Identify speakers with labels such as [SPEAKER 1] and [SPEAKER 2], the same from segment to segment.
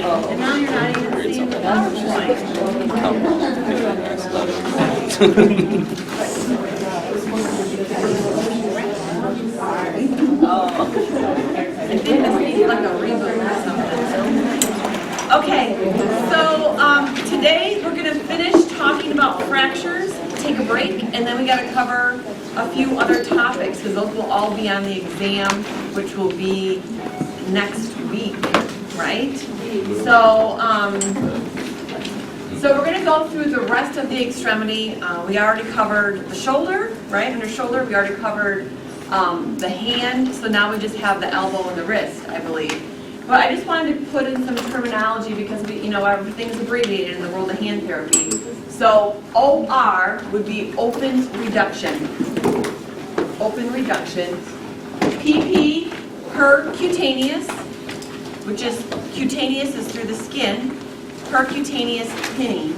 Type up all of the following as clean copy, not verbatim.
[SPEAKER 1] And now you're not even seeing the PowerPoint. I think this needs like a reboot or something. Okay, so today we're going to finish talking about fractures, take a break, and then we got to cover a few other topics because those will all be on the exam, which will be next week, right? So, so we're going to go through the rest of the extremity. We already covered the shoulder, right? Under shoulder, we already covered the hand. So now we just have the elbow and the wrist, I believe. But I just wanted to put in some terminology because we, everything's abbreviated in the world of hand therapy. So OR would be open reduction. Open reduction. PP, percutaneous, which is cutaneous is through the skin. Percutaneous pinning.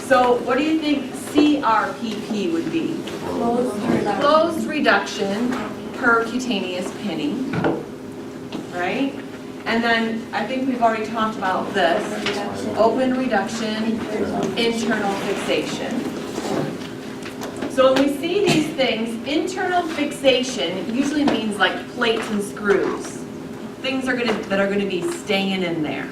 [SPEAKER 1] So what do you think CRPP would be? Closed reduction, percutaneous pinning. Right? And then I think we've already talked about this. Open reduction, internal fixation. So when we see these things, internal fixation usually means like plates and screws. Things that are going to be staying in there.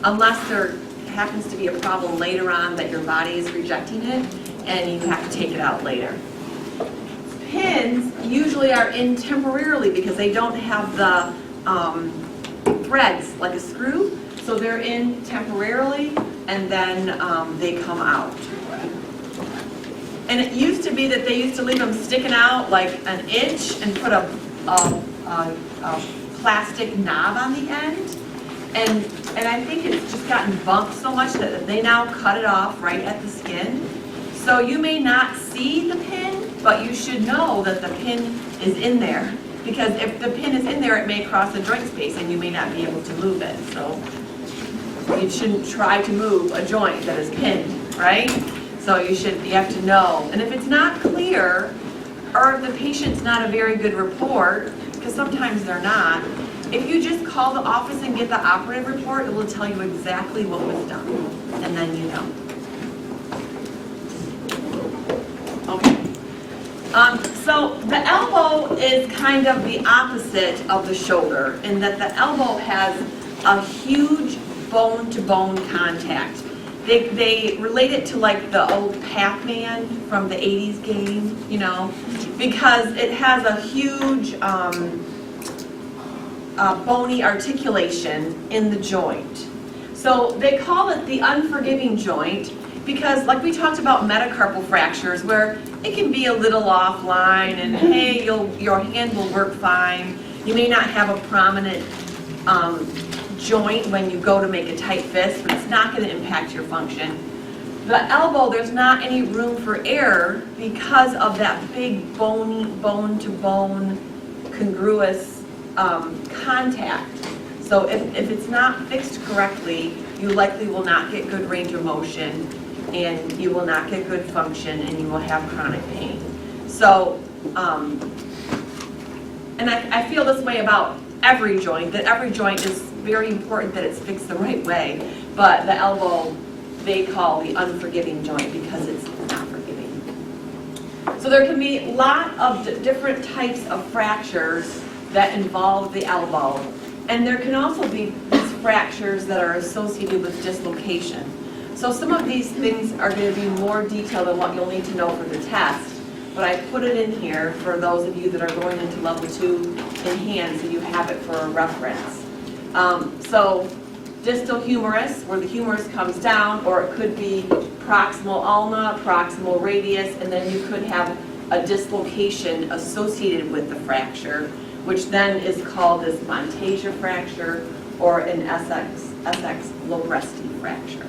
[SPEAKER 1] Unless there happens to be a problem later on that your body is rejecting it and you have to take it out later. Pins usually are in temporarily because they don't have the threads like a screw, so they're in temporarily and then they come out. And it used to be that they used to leave them sticking out like an inch and put a plastic knob on the end, and I think it's just gotten bumped so much that they now cut it off right at the skin. So you may not see the pin, but you should know that the pin is in there. Because if the pin is in there, it may cross the joint space and you may not be able to move it. So you shouldn't try to move a joint that is pinned, right? So you have to know. And if it's not clear, or if the patient's not a very good report, because sometimes they're not, if you just call the office and get the operative report, it will tell you exactly what was done. And then you know. Okay. So the elbow is kind of the opposite of the shoulder in that the elbow has a huge bone-to-bone contact. They relate it to like the old Pac-Man from the 80s game, because it has a huge bony articulation in the joint. So they call it the unforgiving joint because like we talked about metacarpal fractures where it can be a little offline and hey, your hand will work fine. You may not have a prominent joint when you go to make a tight fist, but it's not going to impact your function. The elbow, there's not any room for error because of that big bony, bone-to-bone, congruous contact. So if it's not fixed correctly, you likely will not get good range of motion, and you will not get good function, and you will have chronic pain. So, and I feel this way about every joint, that every joint is very important that it's fixed the right way, but the elbow they call the unforgiving joint because it's not forgiving. So there can be a lot of different types of fractures that involve the elbow, and there can also be these fractures that are associated with dislocation. So some of these things are going to be more detailed than what you'll need to know for the test, but I put it in here for those of you that are going into level 2 in hand so you have it for a reference. So distal humerus, where the humerus comes down, or it could be proximal ulna, proximal radius, and then you could have a dislocation associated with the fracture, which then is called this Montasia fracture or an SX Lopresti fracture.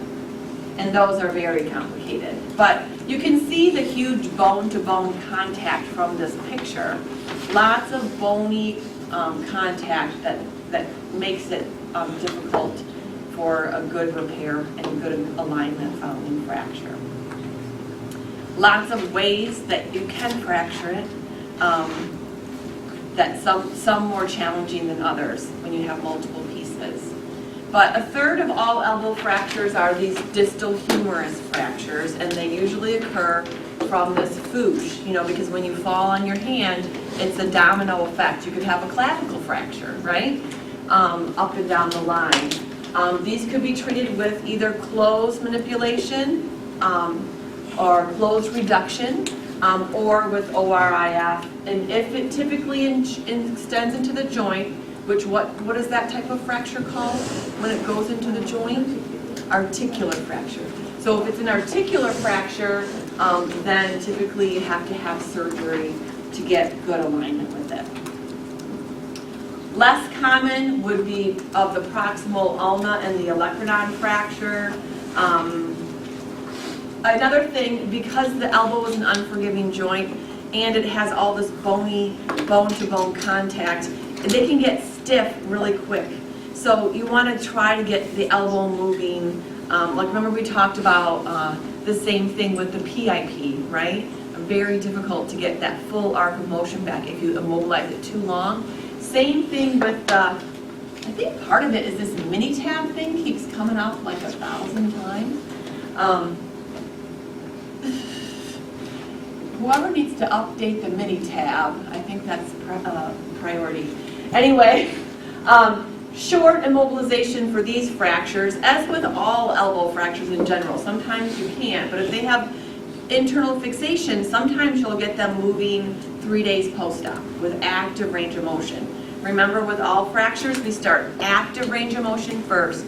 [SPEAKER 1] And those are very complicated. But you can see the huge bone-to-bone contact from this picture. Lots of bony contact that makes it difficult for a good repair and good alignment following fracture. Lots of ways that you can fracture it, that some more challenging than others when you have multiple pieces. But 1/3 of all elbow fractures are these distal humerus fractures, and they usually occur from this foosh, because when you fall on your hand, it's a domino effect. You could have a clavicle fracture, right? Up and down the line. These could be treated with either closed manipulation or closed reduction or with ORIF. And if it typically extends into the joint, which what is that type of fracture called when it goes into the joint? Articular fracture. So if it's an articular fracture, then typically you have to have surgery to get good alignment with it. Less common would be of the proximal ulna and the olecranon fracture. Another thing, because the elbow is an unforgiving joint and it has all this bony bone-to-bone contact, they can get stiff really quick. So you want to try to get the elbow moving. Like remember we talked about the same thing with the PIP, right? Very difficult to get that full arc of motion back if you immobilize it too long. Same thing with I think part of it is this mini tab thing keeps coming up like 1,000 times. Whoever needs to update the mini tab, I think that's priority. Anyway, short immobilization for these fractures, as with all elbow fractures in general. Sometimes you can't, but if they have internal fixation, sometimes you'll get them moving 3 days post-op with active range of motion. Remember, with all fractures, we start active range of motion first,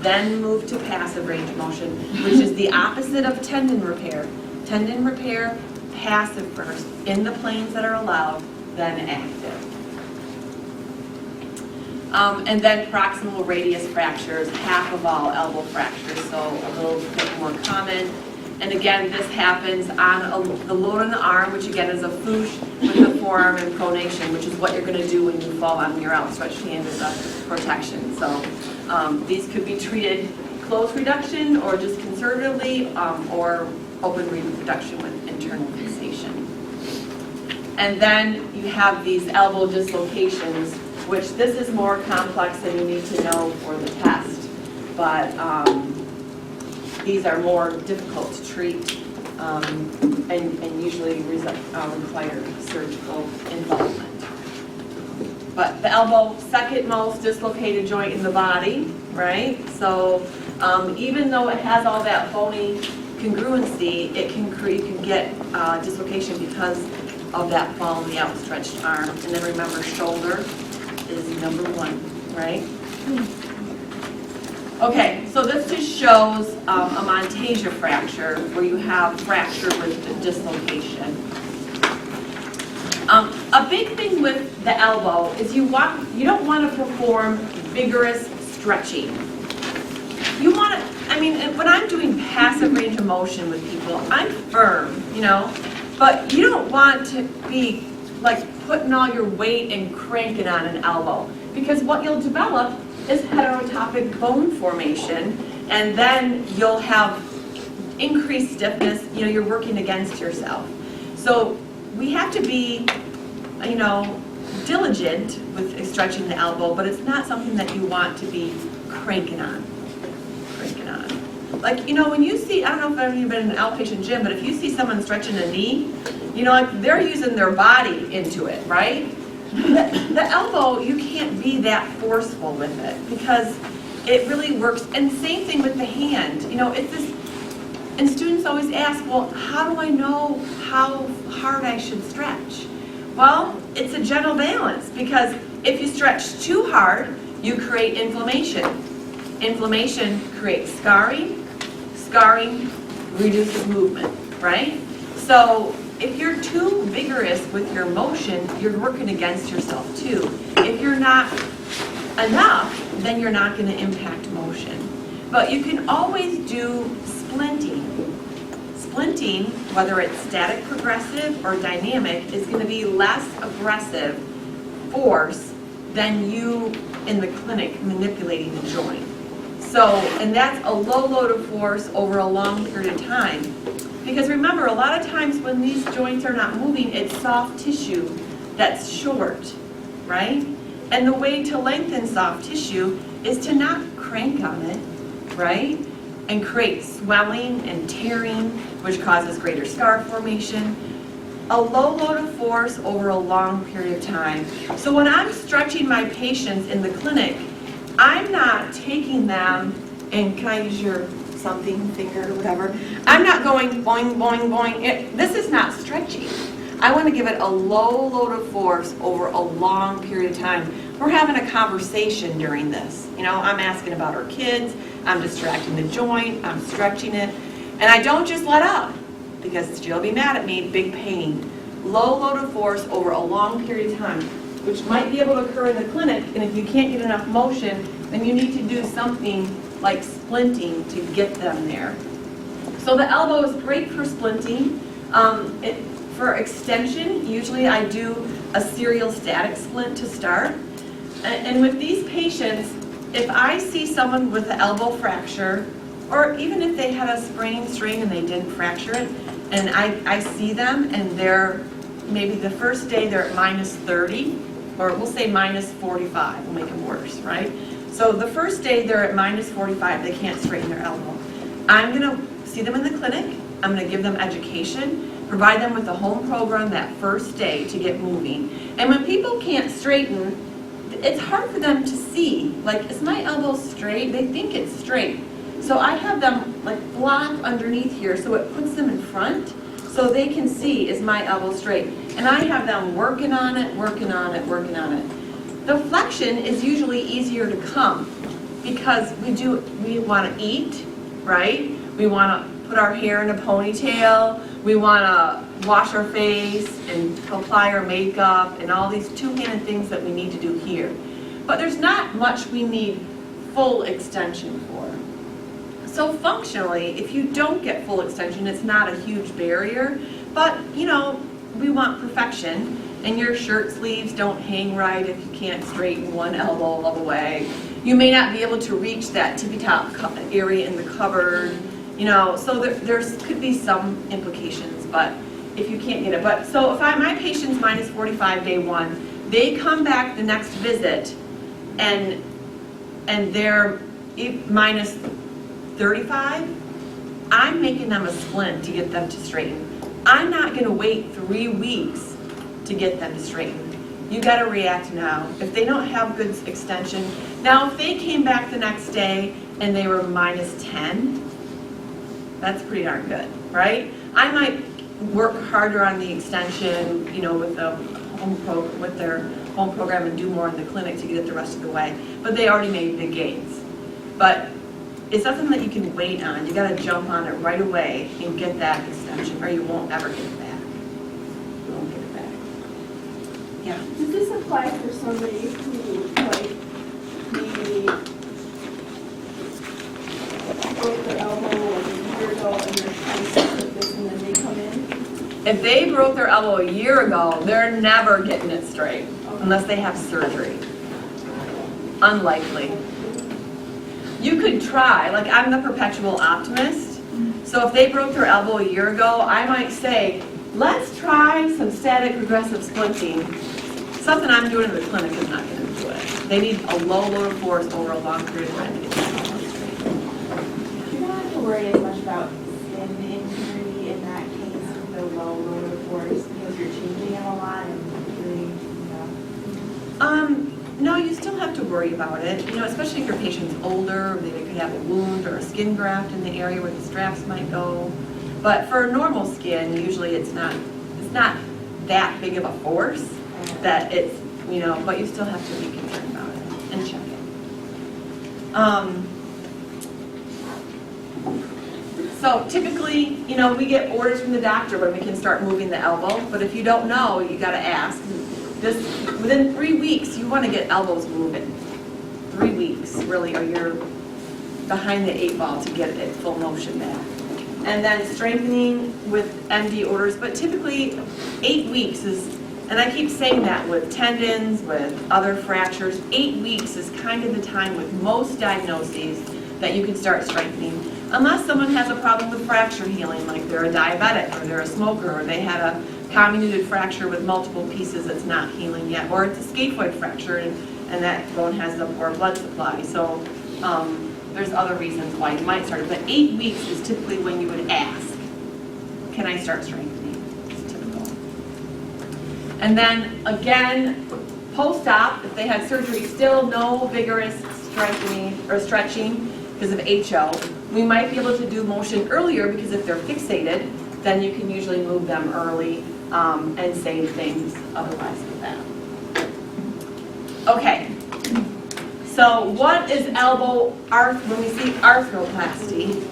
[SPEAKER 1] then move to passive range of motion, which is the opposite of tendon repair. Tendon repair, passive first, in the planes that are allowed, then active. And then proximal radius fractures, half of all elbow fractures, so a little bit more common. And again, this happens on the load on the arm, which again is a foosh with the forearm and pronation, which is what you're going to do when you fall on your outstretched hand as a protection. So these could be treated closed reduction or just conservatively or open reduction with internal fixation. And then you have these elbow dislocations, which this is more complex than you need to know for the test. But these are more difficult to treat and usually require surgical involvement. But the elbow, second most dislocated joint in the body, right? So even though it has all that bony congruency, you can get dislocation because of that fall in the outstretched arm. And then remember, shoulder is number 1, right? Okay, so this just shows a Montasia fracture where you have fracture with the dislocation. A big thing with the elbow is you don't want to perform vigorous stretching. You want to, when I'm doing passive range of motion with people, I'm firm, but you don't want to be like putting all your weight and cranking on an elbow, because what you'll develop is heterotopic bone formation, and then you'll have increased stiffness. You're working against yourself. So we have to be, diligent with stretching the elbow, but it's not something that you want to be cranking on. Like, when you see, I don't know if I've been in an outpatient gym, but if you see someone stretching a knee, like they're using their body into it, right? The elbow, you can't be that forceful with it because it really works. And same thing with the hand. It's this, and students always ask, well, how do I know how hard I should stretch? Well, it's a gentle balance, because if you stretch too hard, you create inflammation. Inflammation creates scarring. Scarring reduces movement, right? So if you're too vigorous with your motion, you're working against yourself too. If you're not enough, then you're not going to impact motion. But you can always do splinting. Splinting, whether it's static progressive or dynamic, is going to be less aggressive force than you in the clinic manipulating the joint. So, and that's a low load of force over a long period of time. Because remember, a lot of times when these joints are not moving, it's soft tissue that's short, right? And the way to lengthen soft tissue is to not crank on it, right? And create swelling and tearing, which causes greater scar formation. A low load of force over a long period of time. So when I'm stretching my patients in the clinic, I'm not taking them and, can I use your something, finger or whatever? I'm not going boing, boing, boing. This is not stretching. I want to give it a low load of force over a long period of time. We're having a conversation during this. You know, I'm asking about our kids, I'm distracting the joint, I'm stretching it, and I don't just let up because she'll be mad at me, big pain. Low load of force over a long period of time, which might be able to occur in the clinic, and if you can't get enough motion, then you need to do something like splinting to get them there. So the elbow is great for splinting. For extension, usually I do a serial static splint to start. And with these patients, if I see someone with an elbow fracture, or even if they had a sprained strain and they didn't fracture it, and I see them and they're, maybe the first day they're at minus 30, or we'll say minus 45, we'll make them worse, right? So the first day they're at minus 45, they can't straighten their elbow. I'm gonna see them in the clinic, I'm gonna give them education, provide them with a home program that first day to get moving. And when people can't straighten, it's hard for them to see, like, is my elbow straight? They think it's straight. So I have them like block underneath here so it puts them in front so they can see, is my elbow straight? And I have them working on it, working on it, working on it. The flexion is usually easier to come because we want to eat, right? We want to put our hair in a ponytail. We want to wash our face and apply our makeup and all these two-handed things that we need to do here. But there's not much we need full extension for. So functionally, if you don't get full extension, it's not a huge barrier, but you know, we want perfection, and your shirt sleeves don't hang right if you can't straighten one elbow all the way. You may not be able to reach that tippy-top area in the cupboard, you know, so there could be some implications, but if you can't get it. But so if my patient's minus 45 day one, they come back the next visit and they're minus 35, I'm making them a splint to get them to straighten. I'm not going to wait 3 weeks to get them to straighten. You got to react now. If they don't have good extension, now if they came back the next day and they were minus 10, that's pretty darn good, right? I might work harder on the extension, you know, with their home program and do more in the clinic to get it the rest of the way. But they already made big gains. But it's something that you can wait on. You got to jump on it right away and get that extension, or you won't ever get it back. You won't get it back. Yeah.
[SPEAKER 2] Does this apply for somebody who, like, maybe broke their elbow like a year ago and they're trying to sit this and then they come in?
[SPEAKER 1] If they broke their elbow a year ago, they're never getting it straight unless they have surgery. Unlikely. You could try, like I'm the perpetual optimist, so if they broke their elbow a year ago, I might say, let's try some static progressive splinting. Something I'm doing in the clinic is not going to do it. They need a low load of force over a long period of time to get that elbow straight.
[SPEAKER 3] You don't have to worry as much about skin injury in that case with the low load of force because you're changing them a lot and doing,
[SPEAKER 1] No, you still have to worry about it, you know, especially if your patient's older, or they could have a wound or a skin graft in the area where the straps might go. But for normal skin, usually it's not that big of a force that it's, you know, but you still have to be concerned about it and check it. So typically, you know, we get orders from the doctor when we can start moving the elbow, but if you don't know, you got to ask. Within 3 weeks, you want to get elbows moving. 3 weeks, really, or you're behind the 8 ball to get it full motion back. And then strengthening with MD orders, but typically 8 weeks is, and I keep saying that with tendons, with other fractures, 8 weeks is kind of the time with most diagnoses that you can start strengthening. Unless someone has a problem with fracture healing, like they're a diabetic, or they're a smoker, or they had a comminuted fracture with multiple pieces that's not healing yet, or it's a scaphoid fracture and that bone has a poor blood supply. So there's other reasons why you might start it, but 8 weeks is typically when you would ask, can I start strengthening? It's typical. And then again, post-op, if they had surgery, still no vigorous strengthening or stretching because of HO. We might be able to do motion earlier because if they're fixated, then you can usually move them early and save things otherwise with that. Okay, so what is elbow when we see arthroplasty?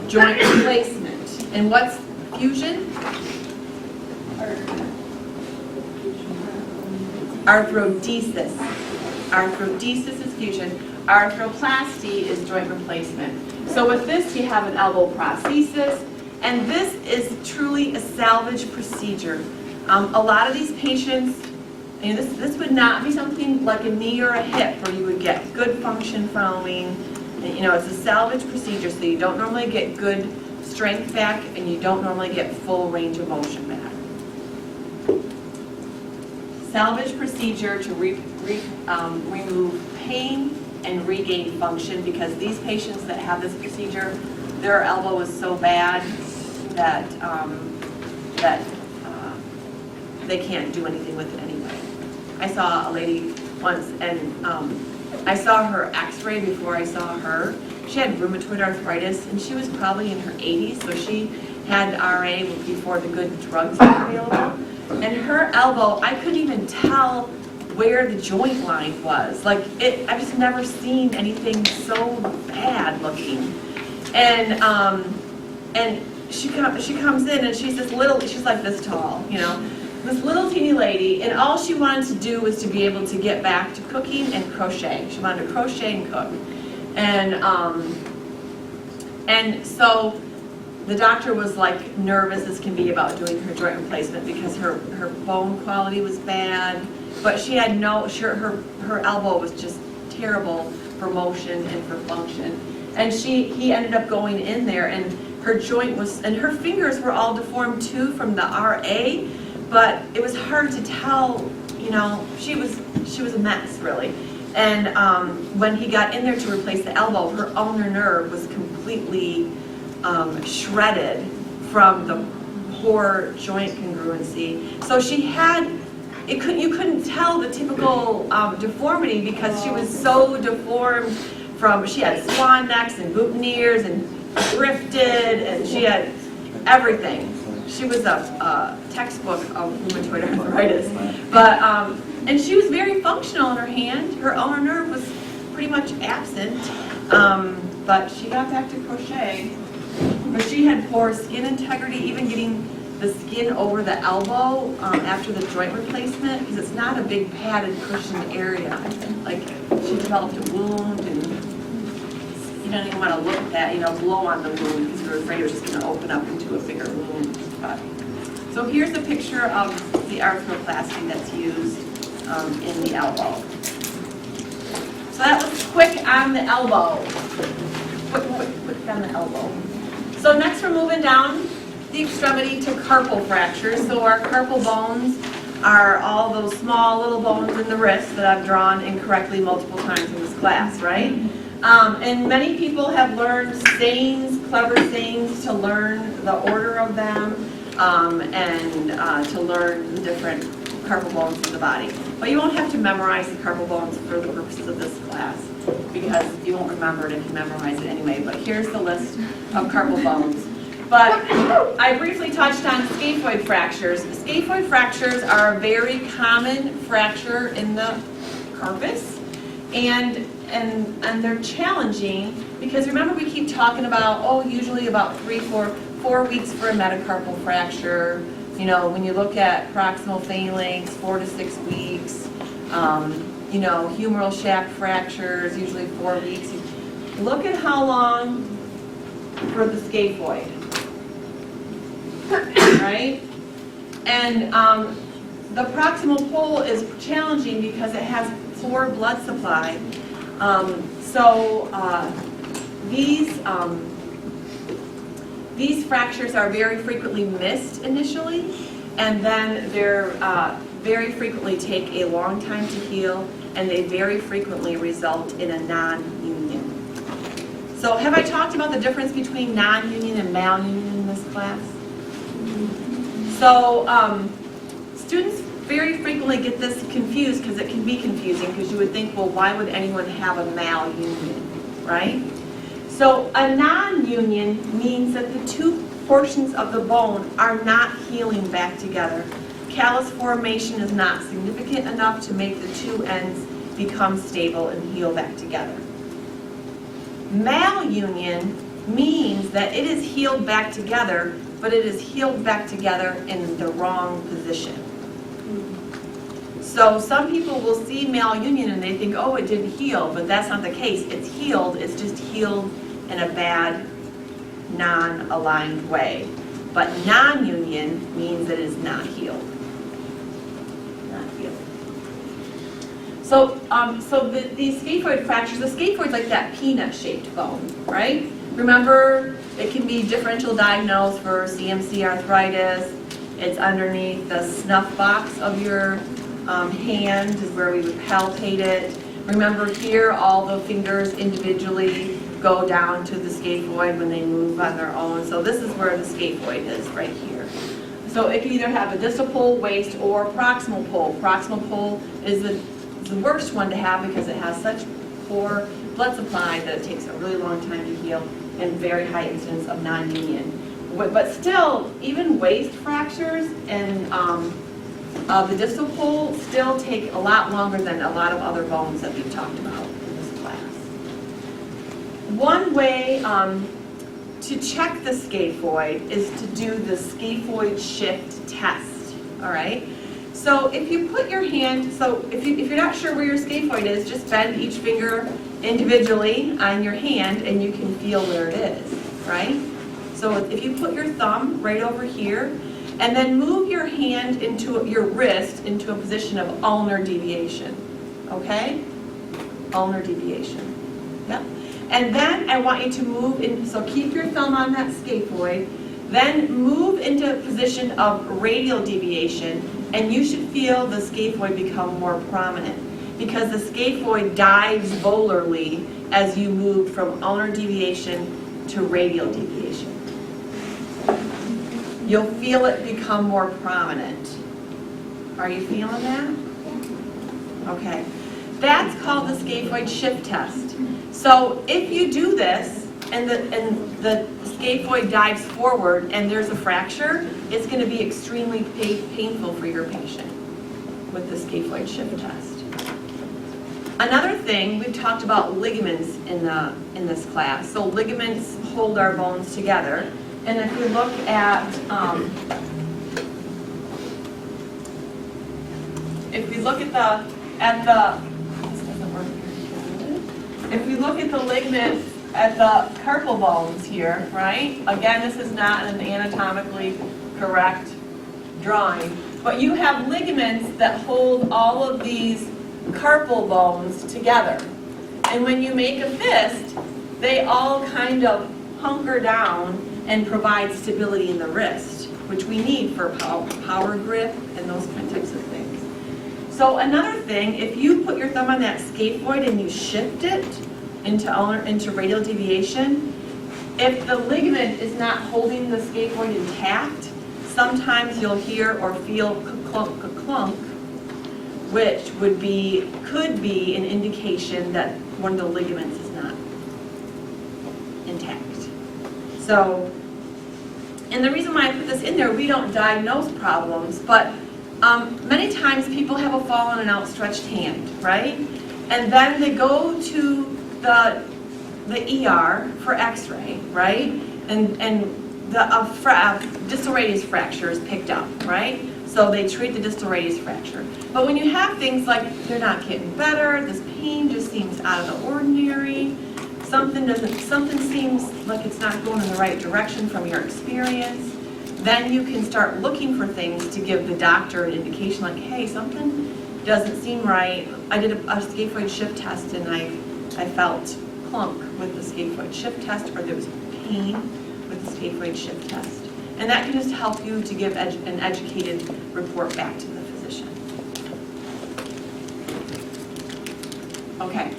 [SPEAKER 1] Joint replacement. And what's fusion? Arthrodesis. Arthrodesis is fusion. Arthroplasty is joint replacement. So with this, you have an elbow prosthesis, and this is truly a salvage procedure. A lot of these patients, and this would not be something like a knee or a hip where you would get good function following. You know, it's a salvage procedure, so you don't normally get good strength back, and you don't normally get full range of motion back. Salvage procedure to remove pain and regain function, because these patients that have this procedure, their elbow is so bad that they can't do anything with it anyway. I saw a lady once, and I saw her x-ray before I saw her. She had rheumatoid arthritis, and she was probably in her 80s, so she had RA before the good drugs were available. And her elbow, I couldn't even tell where the joint line was. Like, I've just never seen anything so bad looking. And she comes in, and she's this little, she's like this tall, you know, this little teeny lady, and all she wanted to do was to be able to get back to cooking and crochet. She wanted to crochet and cook. And so the doctor was like nervous as can be about doing her joint replacement because her bone quality was bad, but she had her elbow was just terrible for motion and for function. And he ended up going in there, and her joint was, and her fingers were all deformed too from the RA, but it was hard to tell, you know, she was a mess really. And when he got in there to replace the elbow, her ulnar nerve was completely shredded from the poor joint congruency. So she had, you couldn't tell the typical deformity because she was so deformed she had swan necks and boutonnieres and drifted, and she had everything. She was a textbook of rheumatoid arthritis. But, and she was very functional in her hand. Her ulnar nerve was pretty much absent, but she got back to crochet. But she had poor skin integrity, even getting the skin over the elbow after the joint replacement, because it's not a big padded cushioned area. Like, she developed a wound, and you don't even want to look at that, you know, blow on the wound because you're afraid it's just going to open up into a bigger wound. But, so here's a picture of the arthroplasty that's used in the elbow. So that was quick on the elbow. Quick on the elbow. So next we're moving down the extremity to carpal fractures. So our carpal bones are all those small little bones in the wrist that I've drawn incorrectly multiple times in this class, right? And many people have learned sayings, clever sayings, to learn the order of them and to learn the different carpal bones in the body. But you won't have to memorize the carpal bones for the purposes of this class because you won't remember it if you memorize it anyway. But here's the list of carpal bones. But I briefly touched on scaphoid fractures. Scaphoid fractures are a very common fracture in the carpus, and they're challenging because remember we keep talking about, usually about 4 weeks for a metacarpal fracture. You know, when you look at proximal phalanx, 4 to 6 weeks. You know, humeral shaft fractures, usually 4 weeks. Look at how long for the scaphoid, right? And the proximal pole is challenging because it has poor blood supply. These fractures are very frequently missed initially, and then very frequently take a long time to heal, and they very frequently result in a non-union. So have I talked about the difference between non-union and malunion in this class? So students very frequently get this confused because it can be confusing, because you would think, well, why would anyone have a malunion, right? So a non-union means that the two portions of the bone are not healing back together. Callus formation is not significant enough to make the two ends become stable and heal back together. Malunion means that it is healed back together, but it is healed back together in the wrong position. So some people will see malunion and they think, oh, it didn't heal, but that's not the case. It's healed, it's just healed in a bad, non-aligned way. But non-union means that it is not healed. Not healed. So, these scaphoid fractures, the scaphoid's like that peanut-shaped bone, right? Remember, it can be differential diagnosed for CMC arthritis. It's underneath the snuff box of your hand is where we would palpate it. Remember here, all the fingers individually go down to the scaphoid when they move on their own. So this is where the scaphoid is, right here. So it can either have a distal pole, waist, or proximal pole. Proximal pole is the worst one to have because it has such poor blood supply that it takes a really long time to heal and very high incidence of non-union. But still, even waist fractures and the distal pole still take a lot longer than a lot of other bones that we've talked about in this class. One way to check the scaphoid is to do the scaphoid shift test, all right? So if you put your hand, if you're not sure where your scaphoid is, just bend each finger individually on your hand and you can feel where it is, right? So if you put your thumb right over here, and then move your hand into your wrist into a position of ulnar deviation, okay? Ulnar deviation, yep. And then I want you to move in, so keep your thumb on that scaphoid, then move into a position of radial deviation, and you should feel the scaphoid become more prominent, because the scaphoid dives volarly as you move from ulnar deviation to radial deviation. You'll feel it become more prominent. Are you feeling that? Okay. That's called the scaphoid shift test. So if you do this and the scaphoid dives forward and there's a fracture, it's going to be extremely painful for your patient with the scaphoid shift test. Another thing, we've talked about ligaments in this class. So ligaments hold our bones together. And if we look at this doesn't work here. If we look at the ligaments at the carpal bones here, right? Again, this is not an anatomically correct drawing, but you have ligaments that hold all of these carpal bones together. And when you make a fist, they all kind of hunker down and provide stability in the wrist, which we need for power grip and those types of things. So another thing, if you put your thumb on that scaphoid and you shift it into radial deviation, if the ligament is not holding the scaphoid intact, sometimes you'll hear or feel clunk, clunk, which could be an indication that one of the ligaments is not intact. So, and the reason why I put this in there, we don't diagnose problems, but many times people have a fall on an outstretched hand, right? And then they go to the ER for x-ray, right? And the distal radius fracture is picked up, right? So they treat the distal radius fracture. But when you have things like they're not getting better, this pain just seems out of the ordinary, something seems like it's not going in the right direction from your experience, then you can start looking for things to give the doctor an indication like, hey, something doesn't seem right. I did a scaphoid shift test and I felt clunk with the scaphoid shift test, or there was pain with the scaphoid shift test. And that can just help you to give an educated report back to the physician. Okay.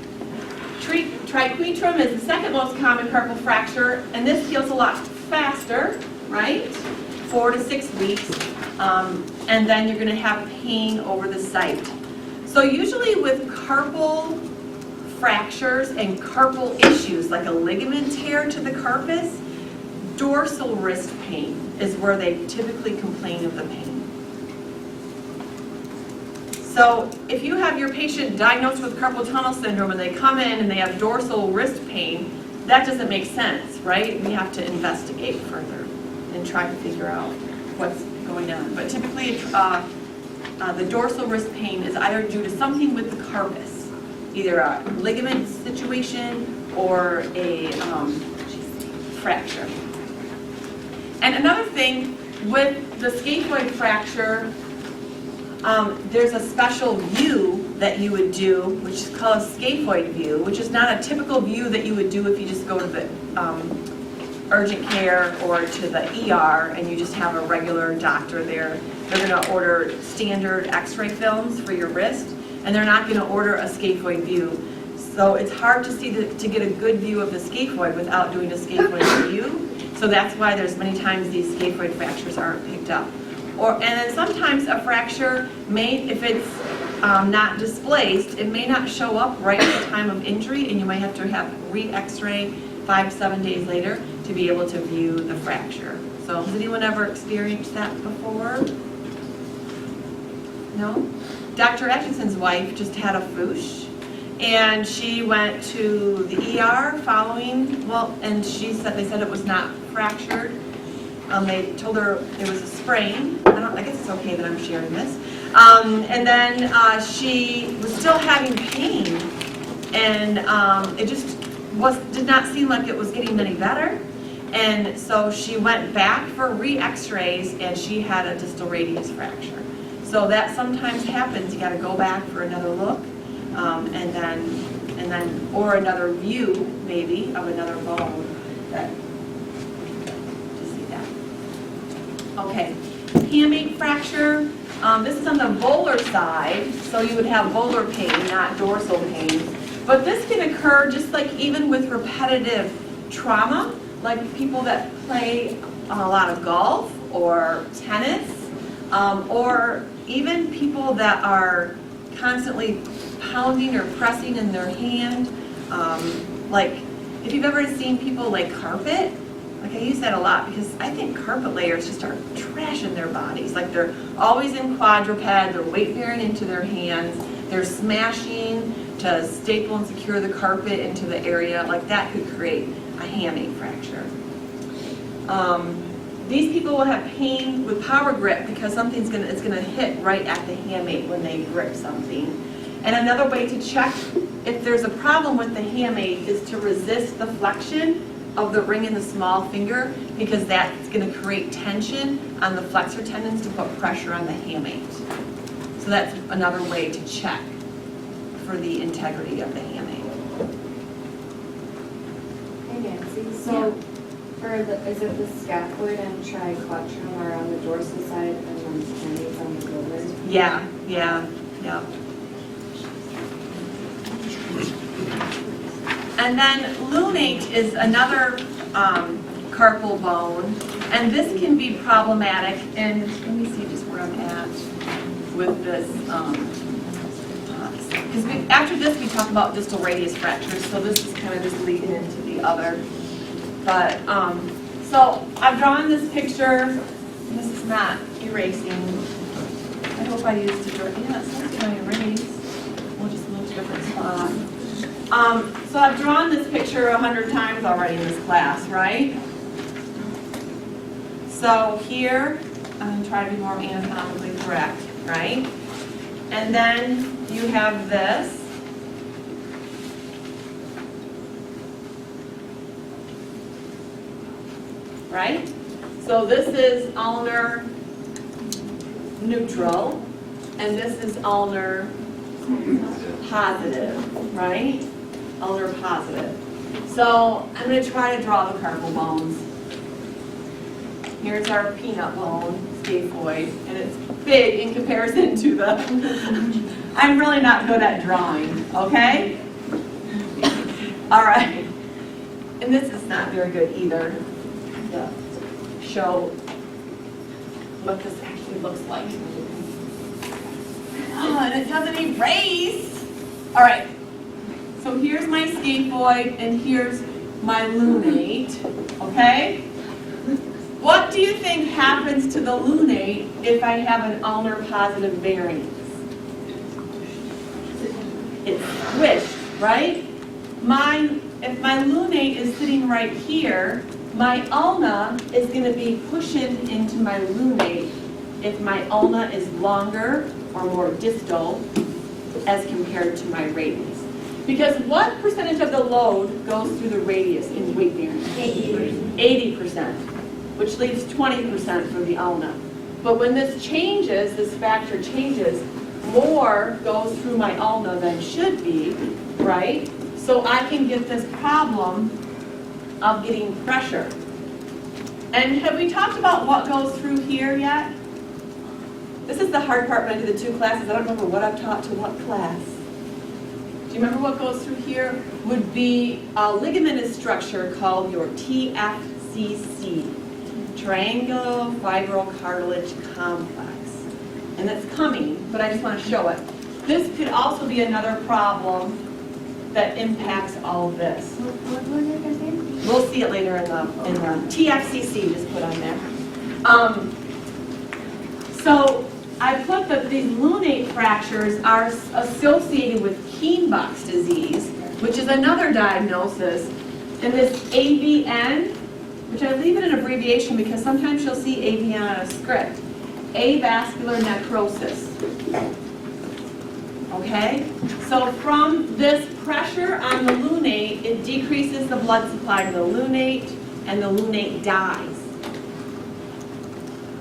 [SPEAKER 1] Triquetrum is the second most common carpal fracture, and this heals a lot faster, right? 4 to 6 weeks, and then you're going to have pain over the site. So usually with carpal fractures and carpal issues, like a ligament tear to the carpus, dorsal wrist pain is where they typically complain of the pain. So if you have your patient diagnosed with carpal tunnel syndrome and they come in and they have dorsal wrist pain, that doesn't make sense, right? We have to investigate further and try to figure out what's going on. But typically the dorsal wrist pain is either due to something with the carpus, either a ligament situation or a fracture. And another thing with the scaphoid fracture, there's a special view that you would do, which is called a scaphoid view, which is not a typical view that you would do if you just go to the urgent care or to the ER and you just have a regular doctor there. They're going to order standard x-ray films for your wrist, and they're not going to order a scaphoid view. So it's hard to see to get a good view of the scaphoid without doing a scaphoid view. So that's why there's many times these scaphoid fractures aren't picked up. And then sometimes a fracture may, if it's not displaced, it may not show up right at the time of injury, and you might have to have re-x-ray 5-7 days later to be able to view the fracture. So has anyone ever experienced that before? No? Dr. Atkinson's wife just had a foosh, and she went to the ER following, and they said it was not fractured. They told her there was a sprain. I guess it's okay that I'm sharing this. And then she was still having pain, and it just did not seem like it was getting any better. And so she went back for re-x-rays, and she had a distal radius fracture. So that sometimes happens. You got to go back for another look, and then or another view maybe of another bone to see that. Okay, Hammate fracture. This is on the volar side, so you would have volar pain, not dorsal pain. But this can occur just like even with repetitive trauma, like people that play a lot of golf or tennis, or even people that are constantly pounding or pressing in their hand. Like if you've ever seen people lay carpet, like I use that a lot because I think carpet layers just are trashing their bodies. Like they're always in quadruped, they're weight bearing into their hands, they're smashing to staple and secure the carpet into the area. Like that could create a hammate fracture. These people will have pain with power grip because it's going to hit right at the hammate when they grip something. And another way to check if there's a problem with the hammate is to resist the flexion of the ring and the small finger, because that's going to create tension on the flexor tendons to put pressure on the hammate. So that's another way to check for the integrity of the hammate.
[SPEAKER 3] Hey Nancy, so is it the scaphoid and triquetrum are on the dorsal side and then hamate's on the volar?
[SPEAKER 1] Yeah. And then lunate is another carpal bone, and this can be problematic. And let me see just where I'm at with this. Because after this we talk about distal radius fractures, so this is kind of just leading into the other. But so I've drawn this picture. This is not erasing. I hope I used it. Yeah, it's not going to erase. We'll just move to a different spot. So I've drawn this picture 100 times already in this class, right? So here, I'm going to try to be more anatomically correct, right? And then you have this. Right? So this is ulnar neutral, and this is ulnar positive, right? Ulnar positive. So I'm going to try to draw the carpal bones. Here's our peanut bone, scaphoid, and it's big in comparison to the... I'm really not good at drawing, okay? All right. And this is not very good either, to show what this actually looks like. Oh, and it doesn't erase. All right. So here's my scaphoid and here's my lunate, okay? What do you think happens to the lunate if I have an ulnar positive variance? It's squished, right? If my lunate is sitting right here, my ulna is going to be pushing into my lunate if my ulna is longer or more distal as compared to my radius. Because what percentage of the load goes through the radius in weight bearing? 80%, which leaves 20% for the ulna. But when this changes, this factor changes, more goes through my ulna than should be, right? So I can get this problem of getting pressure. And have we talked about what goes through here yet? This is the hard part when I do the 2 classes. I don't remember what I've taught to what class. Do you remember what goes through here? Would be a ligamentous structure called your TFCC, Triangular Fibrocartilage Complex. And that's coming, but I just want to show it. This could also be another problem that impacts all of this.
[SPEAKER 3] What was it again?
[SPEAKER 1] We'll see it later in the TFCC, just put on there. So I put that these lunate fractures are associated with Keinbock's disease, which is another diagnosis. And this AVN, which I leave it in abbreviation because sometimes you'll see AVN on a script, avascular necrosis. Okay? So from this pressure on the lunate, it decreases the blood supply to the lunate, and the lunate dies.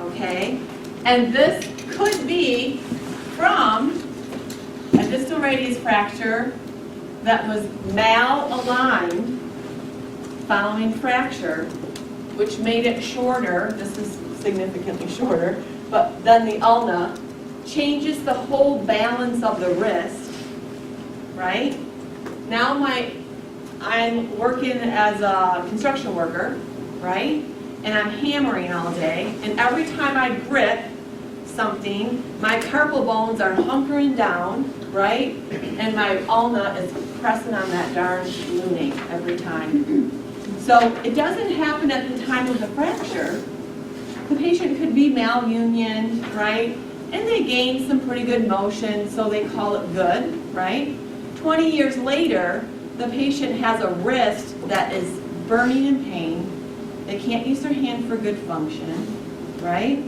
[SPEAKER 1] Okay? And this could be from a distal radius fracture that was malaligned following fracture, which made it shorter. This is significantly shorter, but then the ulna changes the whole balance of the wrist, right? Now I'm working as a construction worker, right? And I'm hammering all day, and every time I grip something, my carpal bones are hunkering down, right? And my ulna is pressing on that darn lunate every time. So it doesn't happen at the time of the fracture. The patient could be malunioned, right? And they gain some pretty good motion, so they call it good, right? 20 years later, the patient has a wrist that is burning in pain. They can't use their hand for good function, right?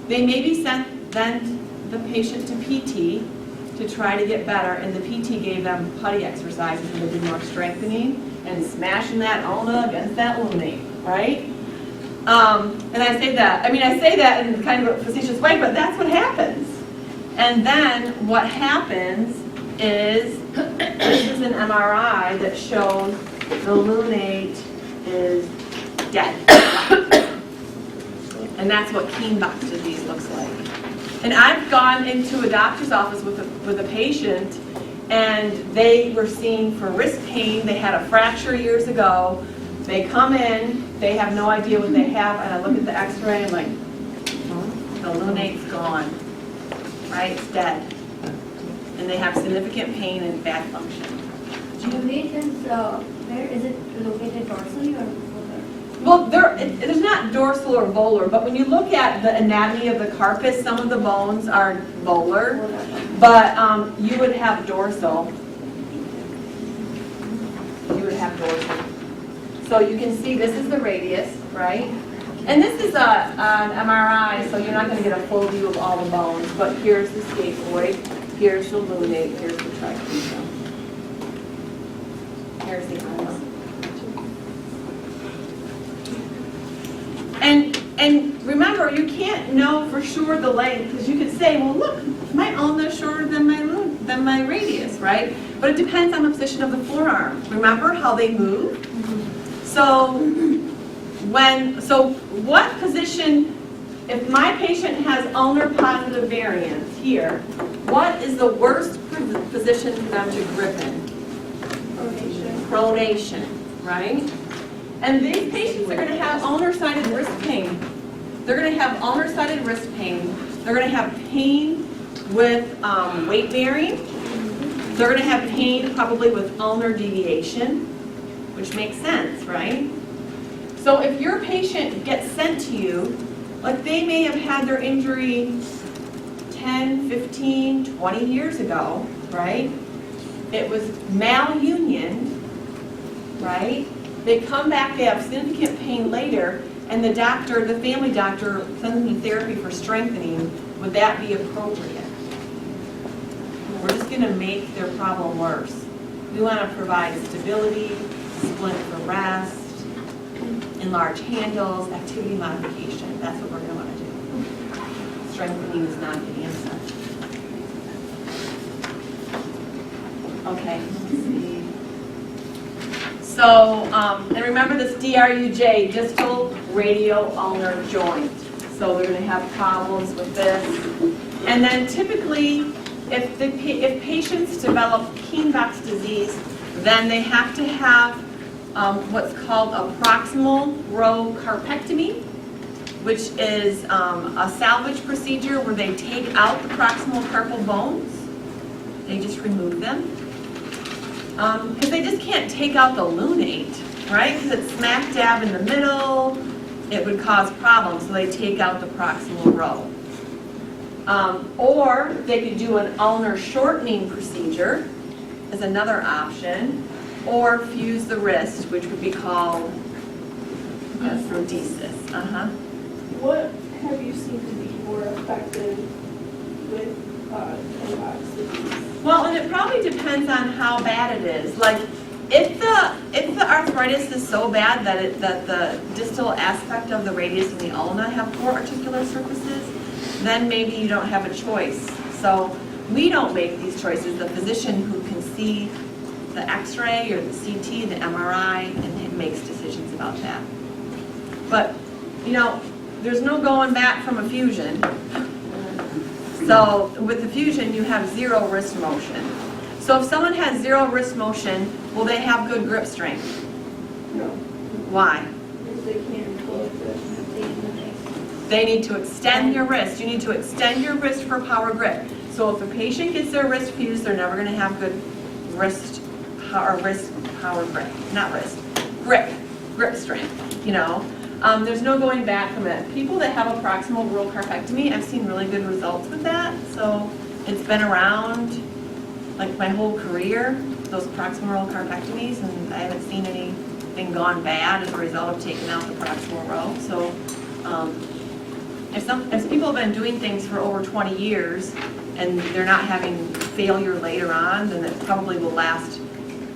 [SPEAKER 1] They may be sent then the patient to PT to try to get better, and the PT gave them putty exercises and they did more strengthening and smashing that ulna against that lunate, right? And I say that in kind of a facetious way, but that's what happens. And then what happens is, this is an MRI that shows the lunate is dead. And that's what Keinbock's disease looks like. And I've gone into a doctor's office with a patient, and they were seen for wrist pain. They had a fracture years ago. They come in, they have no idea what they have, and I look at the x-ray and I'm like, the lunate's gone, right? It's dead. And they have significant pain and bad function.
[SPEAKER 3] Lunate is, where is it located, dorsally or volar?
[SPEAKER 1] Well, there's not dorsal or volar, but when you look at the anatomy of the carpus, some of the bones are volar, but you would have dorsal. You would have dorsal. So you can see this is the radius, right? And this is an MRI, so you're not going to get a full view of all the bones, but here's the scaphoid, here's the lunate, here's the triquetrum. Here's the ulna. And remember, you can't know for sure the length, because you could say, well, look, my ulna is shorter than my radius, right? But it depends on the position of the forearm. Remember how they move? So what position, if my patient has ulnar positive variance here, what is the worst position for them to grip in? pronation, right? And these patients are going to have ulnar-sided wrist pain. They're going to have ulnar-sided wrist pain. They're going to have pain with weight bearing. They're going to have pain probably with ulnar deviation, which makes sense, right? So if your patient gets sent to you, like they may have had their injury 10, 15, 20 years ago, right? It was malunion, right? They come back, they have significant pain later, and the doctor, the family doctor, sends them to therapy for strengthening. Would that be appropriate? We're just going to make their problem worse. We want to provide stability, splint for rest, enlarge handles, activity modification. That's what we're going to want to do. Strengthening is not the answer. Okay, let's see. So, and remember this DRUJ, distal radial ulnar joint. So they're going to have problems with this. And then typically, if patients develop Keinbock's disease, then they have to have what's called a proximal row carpectomy, which is a salvage procedure where they take out the proximal carpal bones. They just remove them. Because they just can't take out the lunate, right? Because it's smack dab in the middle. It would cause problems, so they take out the proximal row. Or they could do an ulnar shortening procedure as another option, or fuse the wrist, which would be called arthrodesis.
[SPEAKER 2] What have you seen to be more effective with Keinbock's disease?
[SPEAKER 1] Well, and it probably depends on how bad it is. Like, if the arthritis is so bad that the distal aspect of the radius and the ulna have poor articular surfaces, then maybe you don't have a choice. So we don't make these choices. The physician who can see the X-ray or the CT, the MRI, and makes decisions about that. But, you know, there's no going back from a fusion. So with the fusion, you have zero wrist motion. So if someone has zero wrist motion, will they have good grip strength?
[SPEAKER 2] No,
[SPEAKER 1] Why?
[SPEAKER 2] because they can't close it.
[SPEAKER 1] They need to extend your wrist. You need to extend your wrist for power grip. So if a patient gets their wrist fused, they're never going to have good wrist power grip. Not wrist, grip strength, you know. There's no going back from it. People that have a proximal row carpectomy, I've seen really good results with that. So it's been around like my whole career, those proximal row carpectomies, and I haven't seen anything gone bad as a result of taking out the proximal row. So if people have been doing things for over 20 years and they're not having failure later on, then it probably will last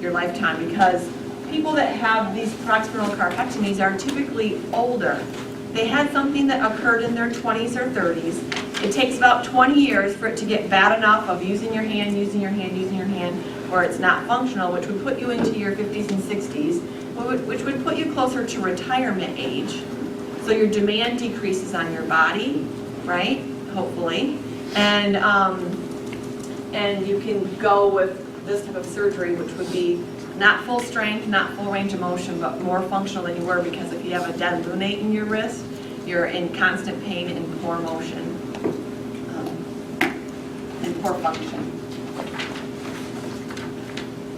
[SPEAKER 1] your lifetime, because people that have these proximal carpectomies are typically older. They had something that occurred in their 20s or 30s. It takes about 20 years for it to get bad enough of using your hand, where it's not functional, which would put you into your 50s and 60s, which would put you closer to retirement age. So your demand decreases on your body, right? Hopefully. And you can go with this type of surgery, which would be not full strength, not full range of motion, but more functional than you were, because if you have a dead lunate in your wrist, you're in constant pain and poor motion and poor function.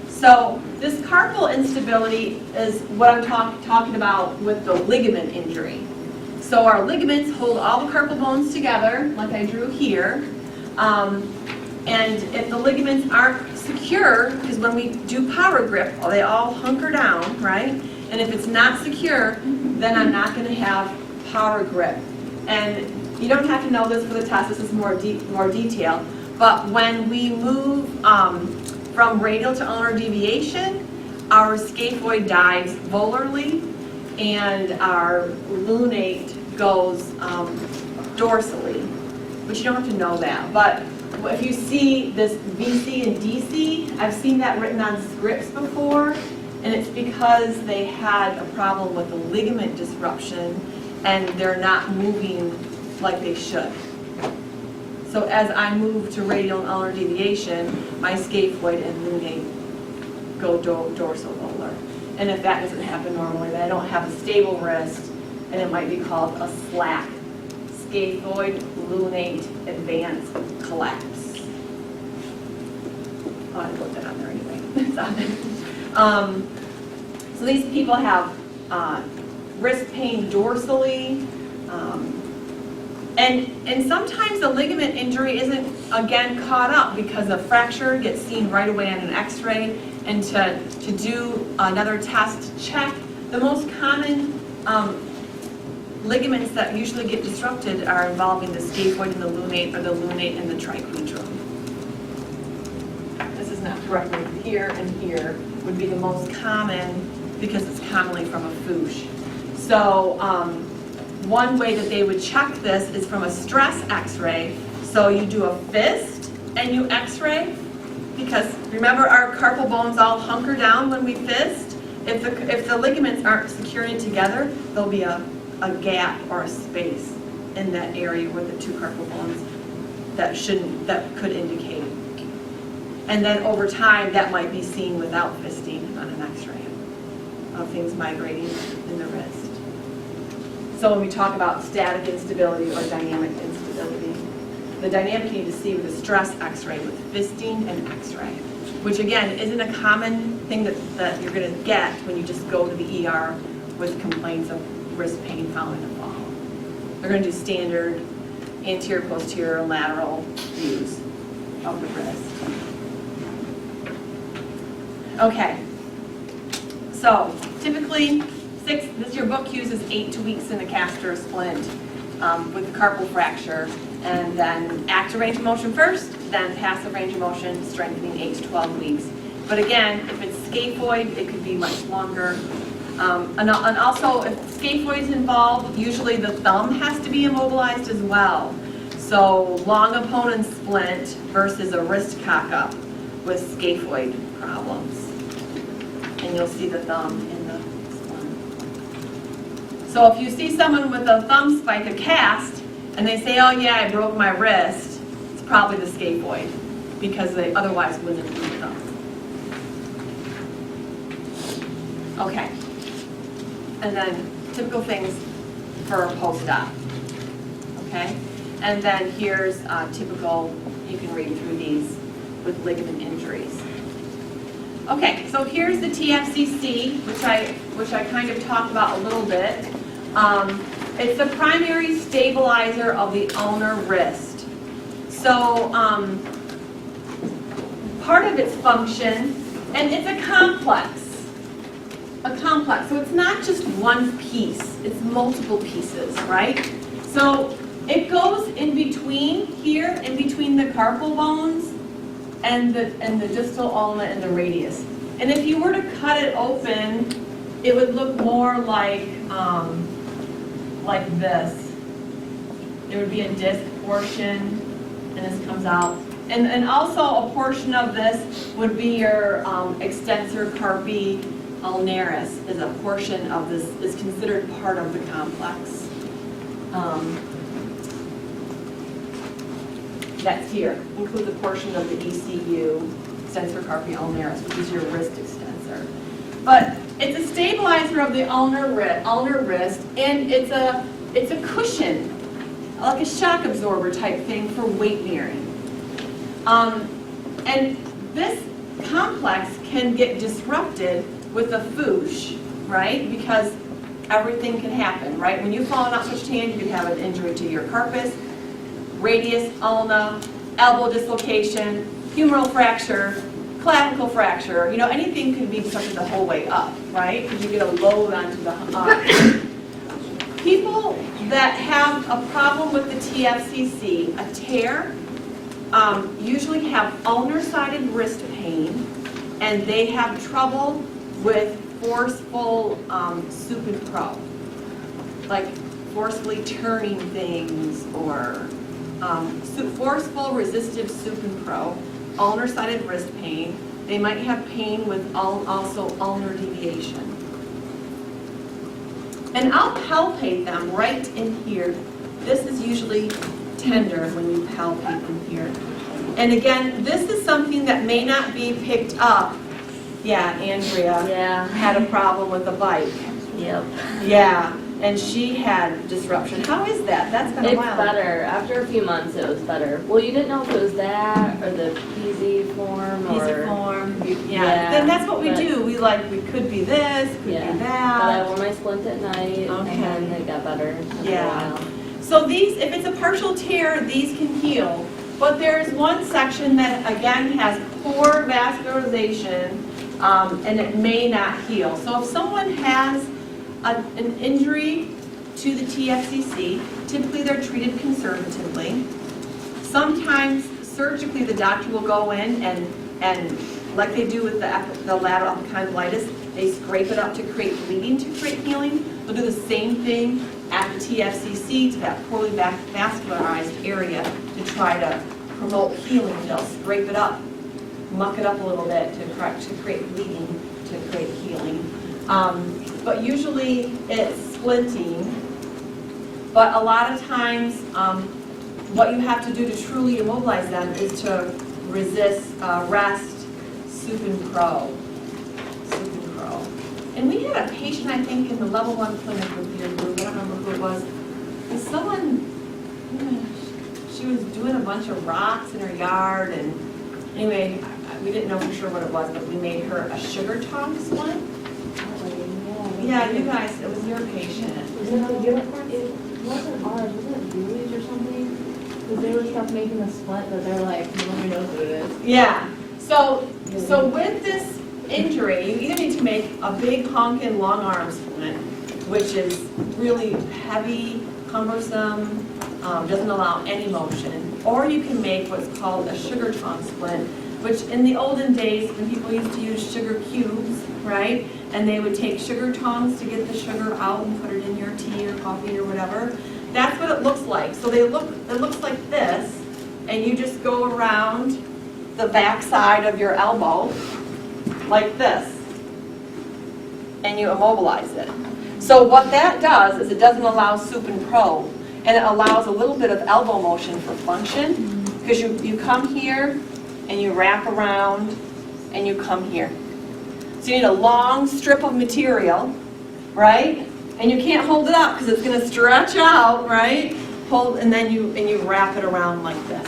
[SPEAKER 1] So this carpal instability is what I'm talking about with the ligament injury. So our ligaments hold all the carpal bones together, like I drew here. And if the ligaments aren't secure, because when we do power grip, they all hunker down, right? And if it's not secure, then I'm not going to have power grip. And you don't have to know this for the test, this is more detail. But when we move from radial to ulnar deviation, our scaphoid dives volarly, and our lunate goes dorsally. But you don't have to know that. But if you see this VC and DC, I've seen that written on scripts before, and it's because they had a problem with the ligament disruption and they're not moving like they should. So as I move to radial and ulnar deviation, my scaphoid and lunate go dorsal-volar. And if that doesn't happen normally, then I don't have a stable wrist, and it might be called a SLAC, Scaphoid Lunate Advanced Collapse. Oh, I put that on there anyway. It's on there. So these people have wrist pain dorsally, and sometimes the ligament injury isn't, again, caught up because the fracture gets seen right away on an x-ray, and to do another test to check, the most common ligaments that usually get disrupted are involving the scaphoid and the lunate, or the lunate and the triquetrum. This is not correctly here and here would be the most common because it's commonly from a foosh. So one way that they would check this is from a stress x-ray. So you do a fist and you x-ray, because remember our carpal bones all hunker down when we fist. If the ligaments aren't securing together, there'll be a gap or a space in that area where the two carpal bones that could indicate. And then over time, that might be seen without fisting on an x-ray of things migrating in the wrist. So when we talk about static instability or dynamic instability, the dynamic you need to see with a stress x-ray with fisting and x-ray, which again isn't a common thing that you're going to get when you just go to the ER with complaints of wrist pain following a fall. They're going to do standard anterior, posterior, and lateral views of the wrist. Okay, so typically your book uses 8 weeks in a caster splint with the carpal fracture, and then active range of motion first, then passive range of motion, strengthening 8 to 12 weeks. But again, if it's scaphoid, it could be much longer. And also, if scaphoid is involved, usually the thumb has to be immobilized as well. So long opponent splint versus a wrist cock-up with scaphoid problems. And you'll see the thumb in the splint. So if you see someone with a thumb spike, a cast, and they say, oh yeah, I broke my wrist, it's probably the scaphoid, because they otherwise wouldn't include the thumb. Okay. And then typical things for post-op. Okay? And then here's typical, you can read through these with ligament injuries. Okay, so here's the TFCC, which I kind of talked about a little bit. It's the primary stabilizer of the ulnar wrist. So part of its function, and it's a complex. So it's not just one piece, it's multiple pieces, right? So it goes in between here, in between the carpal bones and the distal ulna and the radius. And if you were to cut it open, it would look more like this. There would be a disc portion, and this comes out. And also a portion of this would be your extensor carpi ulnaris, is a portion of this, is considered part of the complex. That's here. Includes a portion of the ECU, extensor carpi ulnaris, which is your wrist extensor. But it's a stabilizer of the ulnar wrist, and it's a cushion, like a shock absorber type thing for weight bearing. And this complex can get disrupted with a foosh, right? Because everything can happen, right? When you fall on outstretched hand, you could have an injury to your carpus, radius, ulna, elbow dislocation, humeral fracture, clavicle fracture. Anything could be disrupted the whole way up, right? Because you get a load onto the people that have a problem with the TFCC, a tear, usually have ulnar-sided wrist pain, and they have trouble with forceful supin-pro, like forcefully turning things, or forceful resistive supin-pro, ulnar-sided wrist pain. They might have pain with also ulnar deviation. And I'll palpate them right in here. This is usually tender when you palpate them here. And again, this is something that may not be picked up Yeah, Andrea
[SPEAKER 4] Yeah.
[SPEAKER 1] had a problem with the bike.
[SPEAKER 4] Yep.
[SPEAKER 1] Yeah, and she had disruption. How is that? That's been a
[SPEAKER 4] It's
[SPEAKER 1] while.
[SPEAKER 4] better. After a few months, it was better. Well, you didn't know if it was that or the PZ form or.
[SPEAKER 1] Pisiform, yeah.
[SPEAKER 4] Yeah,
[SPEAKER 1] Then that's what we
[SPEAKER 4] but-
[SPEAKER 1] do. We could be this, could
[SPEAKER 4] Yeah.
[SPEAKER 1] be
[SPEAKER 4] But I
[SPEAKER 1] that.
[SPEAKER 4] wore my splint at night,
[SPEAKER 1] Okay.
[SPEAKER 4] and then it got better after
[SPEAKER 1] Yeah.
[SPEAKER 4] a while.
[SPEAKER 1] So these, if it's a partial tear, these can heal. But there's one section that again has poor vascularization, and it may not heal. So if someone has an injury to the TFCC, typically they're treated conservatively. Sometimes surgically the doctor will go in and like they do with the lateral epicondylitis, they scrape it up to create bleeding, to create healing. They'll do the same thing at the TFCC to that poorly vascularized area to try to promote healing. They'll scrape it up, muck it up a little bit to create bleeding, to create healing. But usually it's splinting. But a lot of times, what you have to do to truly immobilize them is to rest, supine-pro. And we had a patient, I think, in the level 1 clinic with your group, I don't remember who it was. And someone, she was doing a bunch of rocks in her yard, and anyway, we didn't know for sure what it was, but we made her a sugar tongue splint. Yeah, you guys, it was your patient.
[SPEAKER 5] Was it a unicorn? It wasn't ours, wasn't it Julie's or something? Because they were stuck making a splint, but they're like, nobody knows what it is.
[SPEAKER 1] Yeah, so with this injury, you either need to make a big honkin' long arm splint, which is really heavy, cumbersome, doesn't allow any motion, or you can make what's called a sugar tongue splint, which in the olden days, when people used to use sugar cubes, right? And they would take sugar tongs to get the sugar out and put it in your tea or coffee or whatever. That's what it looks like. So it looks like this, and you just go around the back side of your elbow like this, and you immobilize it. So what that does is it doesn't allow supine-pro, and it allows a little bit of elbow motion for function, because you come here, and you wrap around, and you come here. So you need a long strip of material, right? And you can't hold it up because it's going to stretch out, right? Hold, and then you wrap it around like this.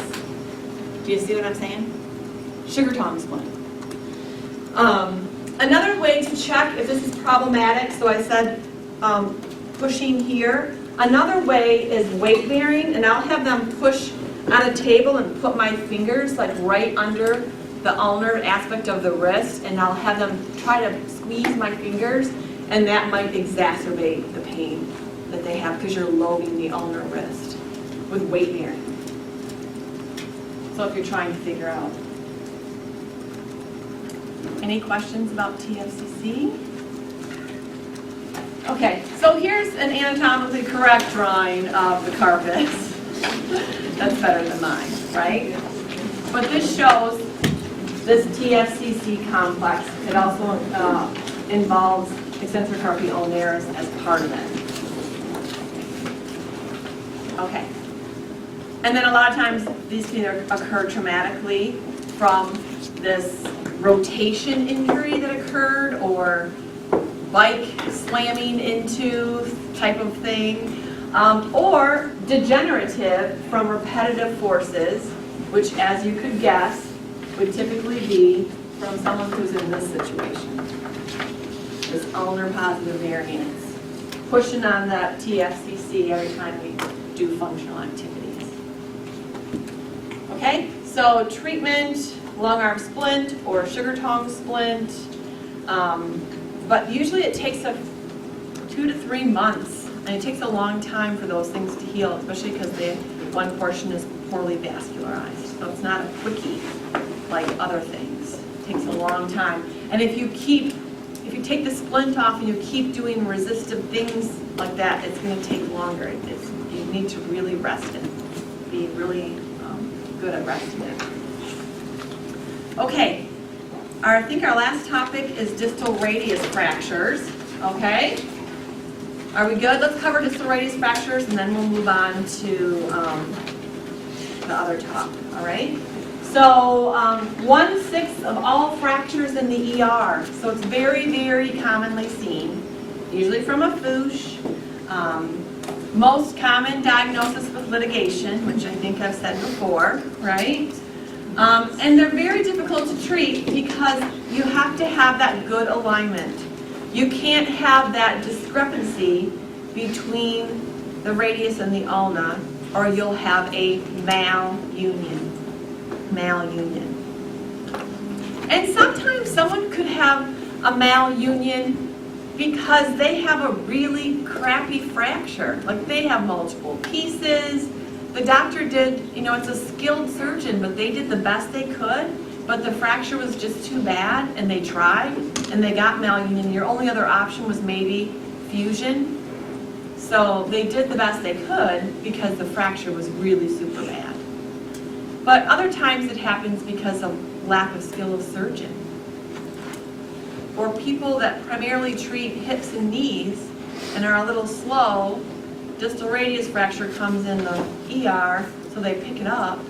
[SPEAKER 1] Do you see what I'm saying? Sugar tongue splint. Another way to check if this is problematic, so I said pushing here. Another way is weight bearing, and I'll have them push on a table and put my fingers like right under the ulnar aspect of the wrist, and I'll have them try to squeeze my fingers, and that might exacerbate the pain that they have because you're loading the ulnar wrist with weight bearing. So if you're trying to figure out. Any questions about TFCC? Okay, so here's an anatomically correct drawing of the carpet. That's better than mine, right? But this shows this TFCC complex. It also involves extensor carpi ulnaris as part of it. Okay. And then a lot of times these can occur traumatically from this rotation injury that occurred or bike slamming into type of thing, or degenerative from repetitive forces, which, as you could guess, would typically be from someone who's in this situation. This ulnar positive variance, pushing on that TFCC every time we do functional activities. Okay, so treatment, long arm splint or sugar tongue splint, but usually it takes 2 to 3 months, and it takes a long time for those things to heal, especially because one portion is poorly vascularized. So it's not a quickie like other things. It takes a long time. And if you take the splint off and you keep doing resistive things like that, it's going to take longer. You need to really rest it. Be really good at resting it. Okay, I think our last topic is distal radius fractures. Okay, are we good? Let's cover distal radius fractures and then we'll move on to the other talk. All right. So 1/6 of all fractures in the ER. So it's very, very commonly seen, usually from a foosh. Most common diagnosis with litigation, which I think I've said before, right? And they're very difficult to treat because you have to have that good alignment. You can't have that discrepancy between the radius and the ulna, or you'll have a malunion. Malunion. And sometimes someone could have a malunion because they have a really crappy fracture. Like they have multiple pieces. The doctor did, it's a skilled surgeon, but they did the best they could, but the fracture was just too bad, and they tried, and they got malunion. Your only other option was maybe fusion. So they did the best they could because the fracture was really super bad. But other times it happens because of lack of skill of surgeon. Or people that primarily treat hips and knees and are a little slow, distal radius fracture comes in the ER, so they pick it up,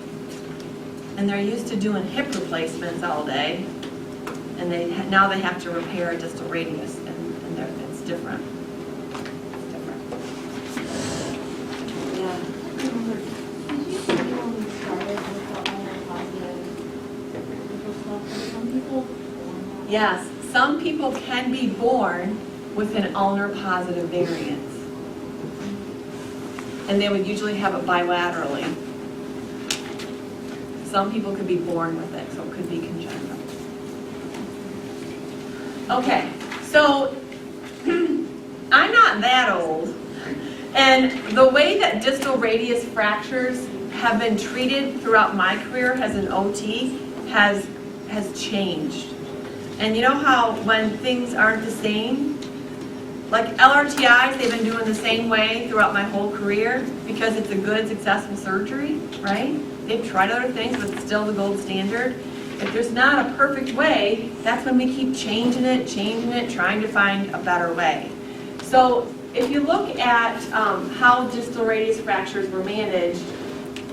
[SPEAKER 1] and they're used to doing hip replacements all day, and now they have to repair a distal radius, and it's different. It's different. Yeah.
[SPEAKER 3] Did you say when we started with the ulnar positive some people?
[SPEAKER 1] Yes, some people can be born with an ulnar positive variance. And they would usually have it bilaterally. Some people could be born with it, so it could be congenital. Okay, so I'm not that old. And the way that distal radius fractures have been treated throughout my career as an OT has changed. And you know how when things aren't the same? Like LRTIs, they've been doing the same way throughout my whole career because it's a good, successful surgery, right? They've tried other things, but it's still the gold standard. If there's not a perfect way, that's when we keep changing it, trying to find a better way. So if you look at how distal radius fractures were managed,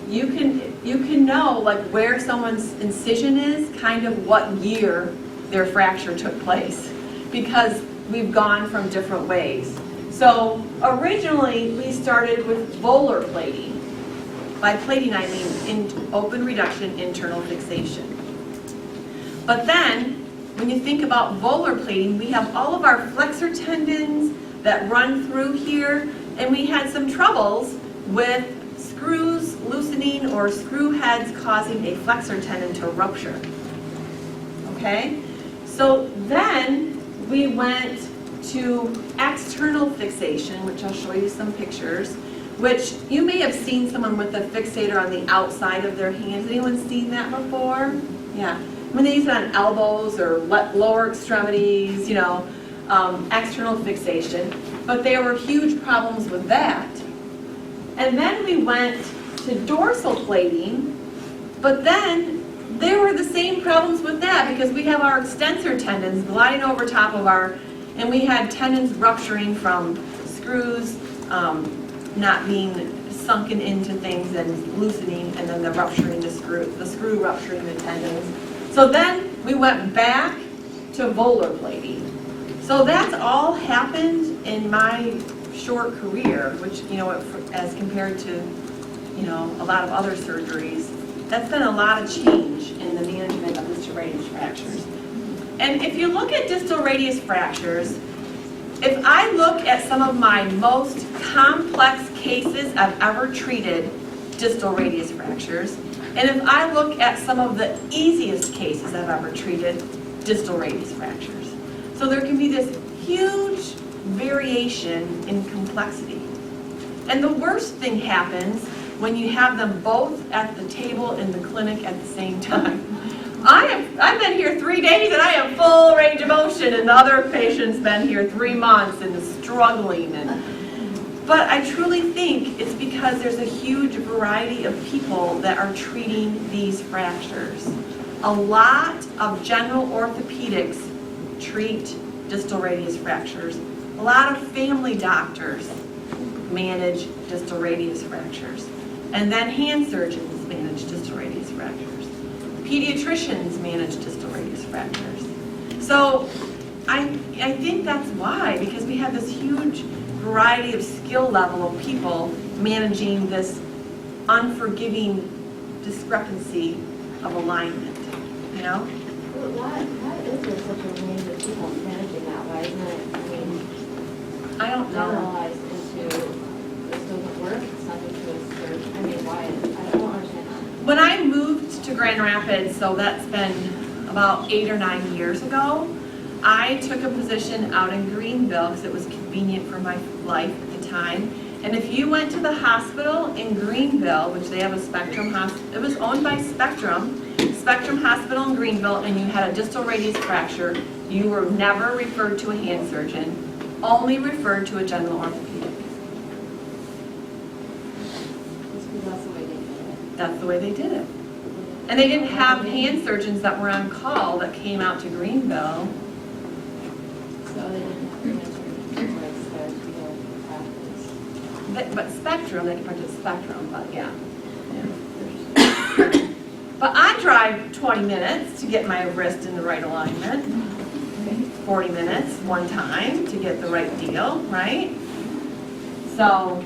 [SPEAKER 1] you can know like where someone's incision is, kind of what year their fracture took place, because we've gone from different ways. So originally we started with volar plating. By plating I mean in open reduction internal fixation. But then when you think about volar plating, we have all of our flexor tendons that run through here, and we had some troubles with screws loosening or screw heads causing a flexor tendon to rupture. Okay? So then we went to external fixation, which I'll show you some pictures, which you may have seen someone with a fixator on the outside of their hands. Anyone seen that before? Yeah. When they use it on elbows or lower extremities, external fixation. But there were huge problems with that. And then we went to dorsal plating, but then there were the same problems with that because we have our extensor tendons gliding over top of and we had tendons rupturing from screws not being sunken into things and loosening, and then the screw rupturing the tendons. So then we went back to volar plating. So that's all happened in my short career, which, as compared to, a lot of other surgeries, that's been a lot of change in the management of distal radius fractures. And if you look at distal radius fractures, if I look at some of my most complex cases I've ever treated distal radius fractures, and if I look at some of the easiest cases I've ever treated distal radius fractures. So there can be this huge variation in complexity. And the worst thing happens when you have them both at the table in the clinic at the same time. I've been here 3 days and I have full range of motion, and the other patient's been here 3 months and is struggling. But I truly think it's because there's a huge variety of people that are treating these fractures. A lot of general orthopedics treat distal radius fractures. A lot of family doctors manage distal radius fractures. And then hand surgeons manage distal radius fractures. Pediatricians manage distal radius fractures. So I think that's why, because we have this huge variety of skill level of people managing this unforgiving discrepancy of alignment, you know?
[SPEAKER 3] Well, why is there such a range of people managing that? Why isn't it,
[SPEAKER 1] I don't know.
[SPEAKER 3] generalized into this doesn't work, it's nothing to a surgeon? I mean, why? I don't understand that.
[SPEAKER 1] When I moved to Grand Rapids, so that's been about 8 or 9 years ago, I took a position out in Greenville because it was convenient for my life at the time. And if you went to the hospital in Greenville, which they have a Spectrum hospital, it was owned by Spectrum Hospital in Greenville, and you had a distal radius fracture, you were never referred to a hand surgeon, only referred to a general orthopedic.
[SPEAKER 3] Just because that's the way they did it.
[SPEAKER 1] That's the way they did it. And they didn't have hand surgeons that were on call that came out to Greenville.
[SPEAKER 3] So they didn't have to answer like field practice.
[SPEAKER 1] But Spectrum, they printed Spectrum, but yeah. But I drive 20 minutes to get my wrist in the right alignment. 40 minutes one time to get the right deal, right? So,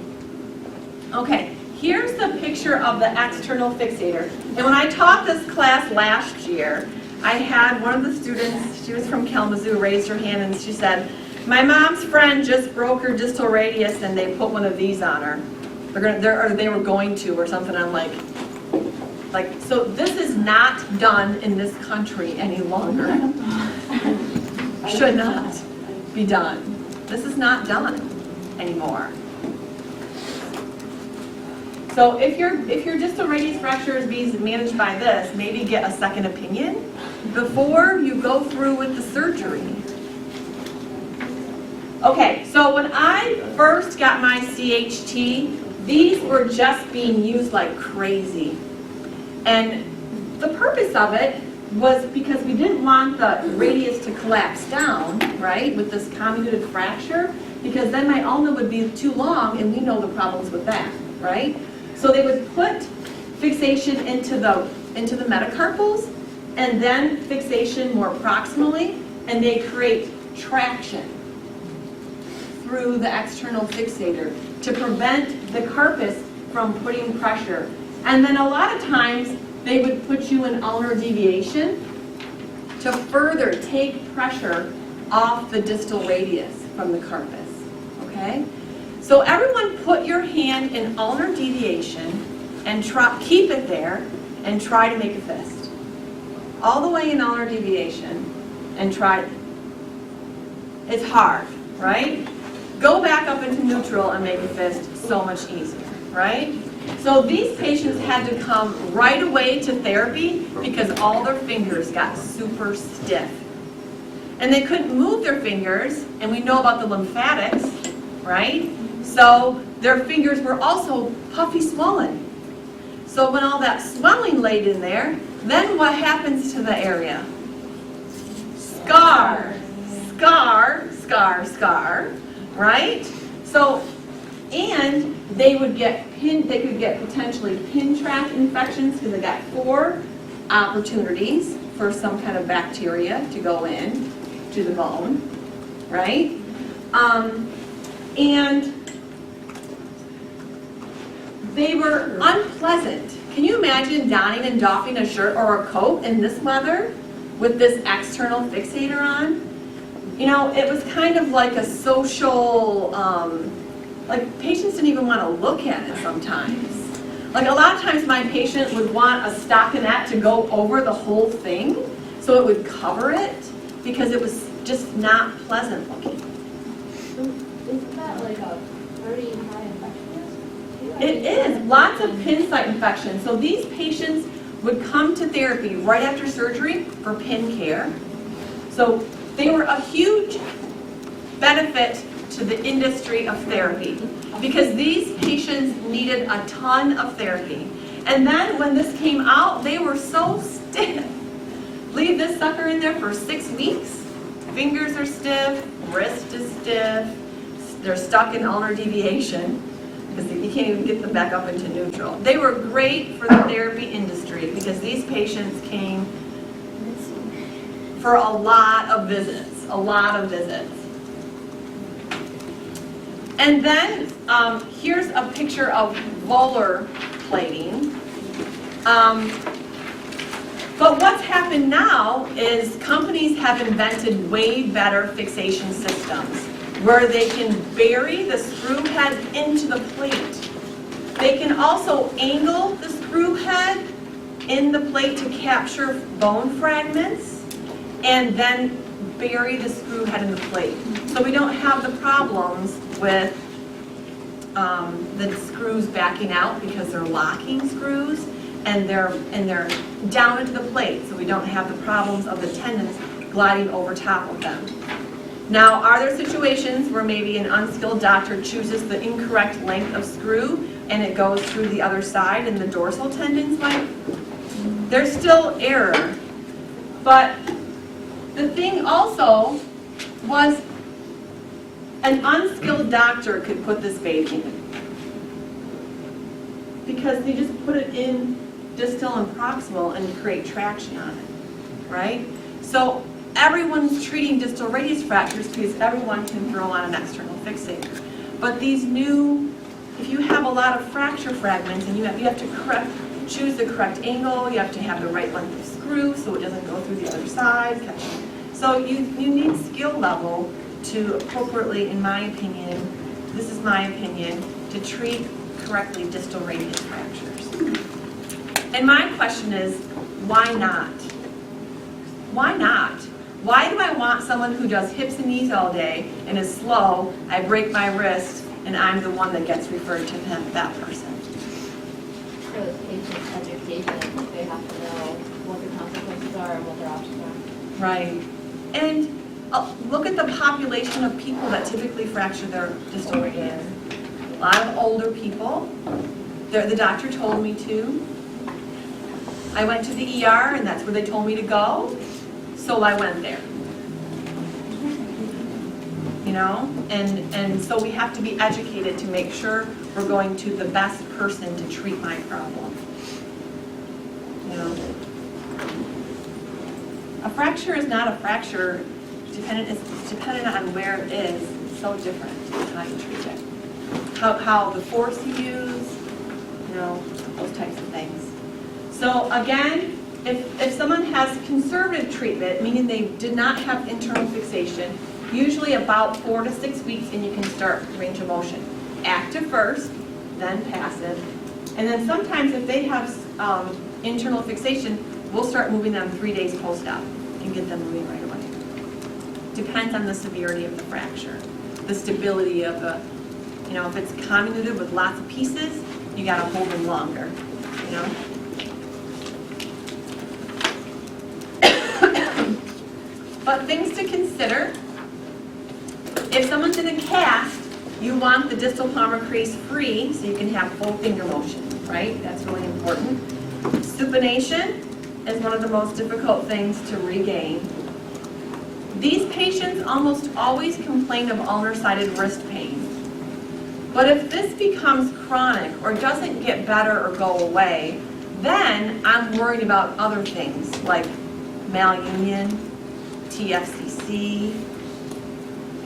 [SPEAKER 1] okay, here's the picture of the external fixator. And when I taught this class last year, I had one of the students, she was from Kalamazoo, raised her hand and she said, my mom's friend just broke her distal radius and they put one of these on her. Or they were going to or something. I'm like, so this is not done in this country any longer. Should not be done. This is not done anymore. So if your distal radius fracture is being managed by this, maybe get a second opinion before you go through with the surgery. Okay, so when I first got my CHT, these were just being used like crazy. And the purpose of it was because we didn't want the radius to collapse down, right, with this comminuted fracture, because then my ulna would be too long, and we know the problems with that, right? So they would put fixation into the metacarpals, and then fixation more proximally, and they create traction through the external fixator to prevent the carpus from putting pressure. And then a lot of times they would put you in ulnar deviation to further take pressure off the distal radius from the carpus, okay? So everyone put your hand in ulnar deviation and keep it there and try to make a fist. All the way in ulnar deviation and try. It's hard, right? Go back up into neutral and make a fist, so much easier, right? So these patients had to come right away to therapy because all their fingers got super stiff. And they couldn't move their fingers, and we know about the lymphatics, right? So their fingers were also puffy swollen. So when all that swelling laid in there, then what happens to the area? Scar, scar, scar, scar, right? So, and they would get they could get potentially pin tract infections because they got 4 opportunities for some kind of bacteria to go in to the bone, right? And they were unpleasant. Can you imagine donning and doffing a shirt or a coat in this weather with this external fixator on? You know, it was kind of like a social, like patients didn't even want to look at it sometimes. Like a lot of times my patient would want a stockinette to go over the whole thing so it would cover it because it was just not pleasant looking.
[SPEAKER 5] So isn't that like a pretty high infection risk?
[SPEAKER 1] It is, lots of pin site infections. So these patients would come to therapy right after surgery for pin care. So they were a huge benefit to the industry of therapy because these patients needed a ton of therapy. And then when this came out, they were so stiff. Leave this sucker in there for 6 weeks. Fingers are stiff, wrist is stiff, they're stuck in ulnar deviation. because you can't even get them back up into neutral. They were great for the therapy industry because these patients came for a lot of visits, And then here's a picture of volar plating. But what's happened now is companies have invented way better fixation systems where they can bury the screw head into the plate. They can also angle the screw head in the plate to capture bone fragments and then bury the screw head in the plate. So we don't have the problems with the screws backing out because they're locking screws and they're down into the plate, so we don't have the problems of the tendons gliding over top of them. Now, are there situations where maybe an unskilled doctor chooses the incorrect length of screw and it goes through the other side and the dorsal tendons might? There's still error. But the thing also was an unskilled doctor could put this baby in. Because they just put it in distal and proximal and create traction on it, right? So everyone's treating distal radius fractures because everyone can throw on an external fixator. But these new, if you have a lot of fracture fragments and you have to choose the correct angle, you have to have the right length of screw so it doesn't go through the other side. So you need skill level to appropriately, in my opinion, this is my opinion, to treat correctly distal radius fractures. And my question is, why not? Why not? Why do I want someone who does hips and knees all day and is slow, I break my wrist, and I'm the one that gets referred to that person?
[SPEAKER 5] For the patient's education, they have to know what the consequences are and what their options are.
[SPEAKER 1] Right. And look at the population of people that typically fracture their distal radius. A lot of older people. The doctor told me to. I went to the ER and that's where they told me to go. So I went there. You know? And so we have to be educated to make sure we're going to the best person to treat my problem. You know? A fracture is not a fracture. It's dependent on where it is. It's so different how you treat it. How the force you use, you know, those types of things. So again, if someone has conservative treatment, meaning they did not have internal fixation, usually about 4 to 6 weeks and you can start range of motion. Active first, then passive. And then sometimes if they have internal fixation, we'll start moving them 3 days post-op and get them moving right away. Depends on the severity of the fracture, the stability of the, you know, if it's convoluted with lots of pieces, you gotta hold them longer, you know? But things to consider, if someone's in a cast, you want the distal palmar crease free so you can have full finger motion, right? That's really important. Supination is one of the most difficult things to regain. These patients almost always complain of ulnar-sided wrist pain. But if this becomes chronic or doesn't get better or go away, then I'm worried about other things like malunion, TFCC,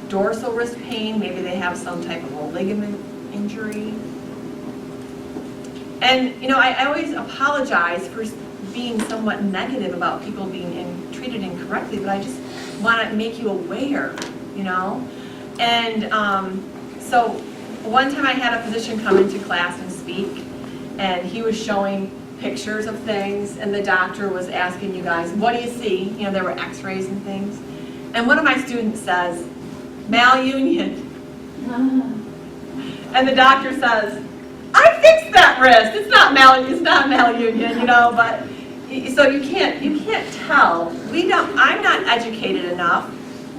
[SPEAKER 1] dorsal wrist pain, maybe they have some type of a ligament injury. And, you know, I always apologize for being somewhat negative about people being treated incorrectly, but I just want to make you aware, you know? And so one time I had a physician come into class and speak, and he was showing pictures of things, and the doctor was asking you guys, what do you see? You know, there were x-rays and things. And one of my students says, malunion. And the doctor says, I fixed that wrist. It's not malunion, you know, but so you can't tell. I'm not educated enough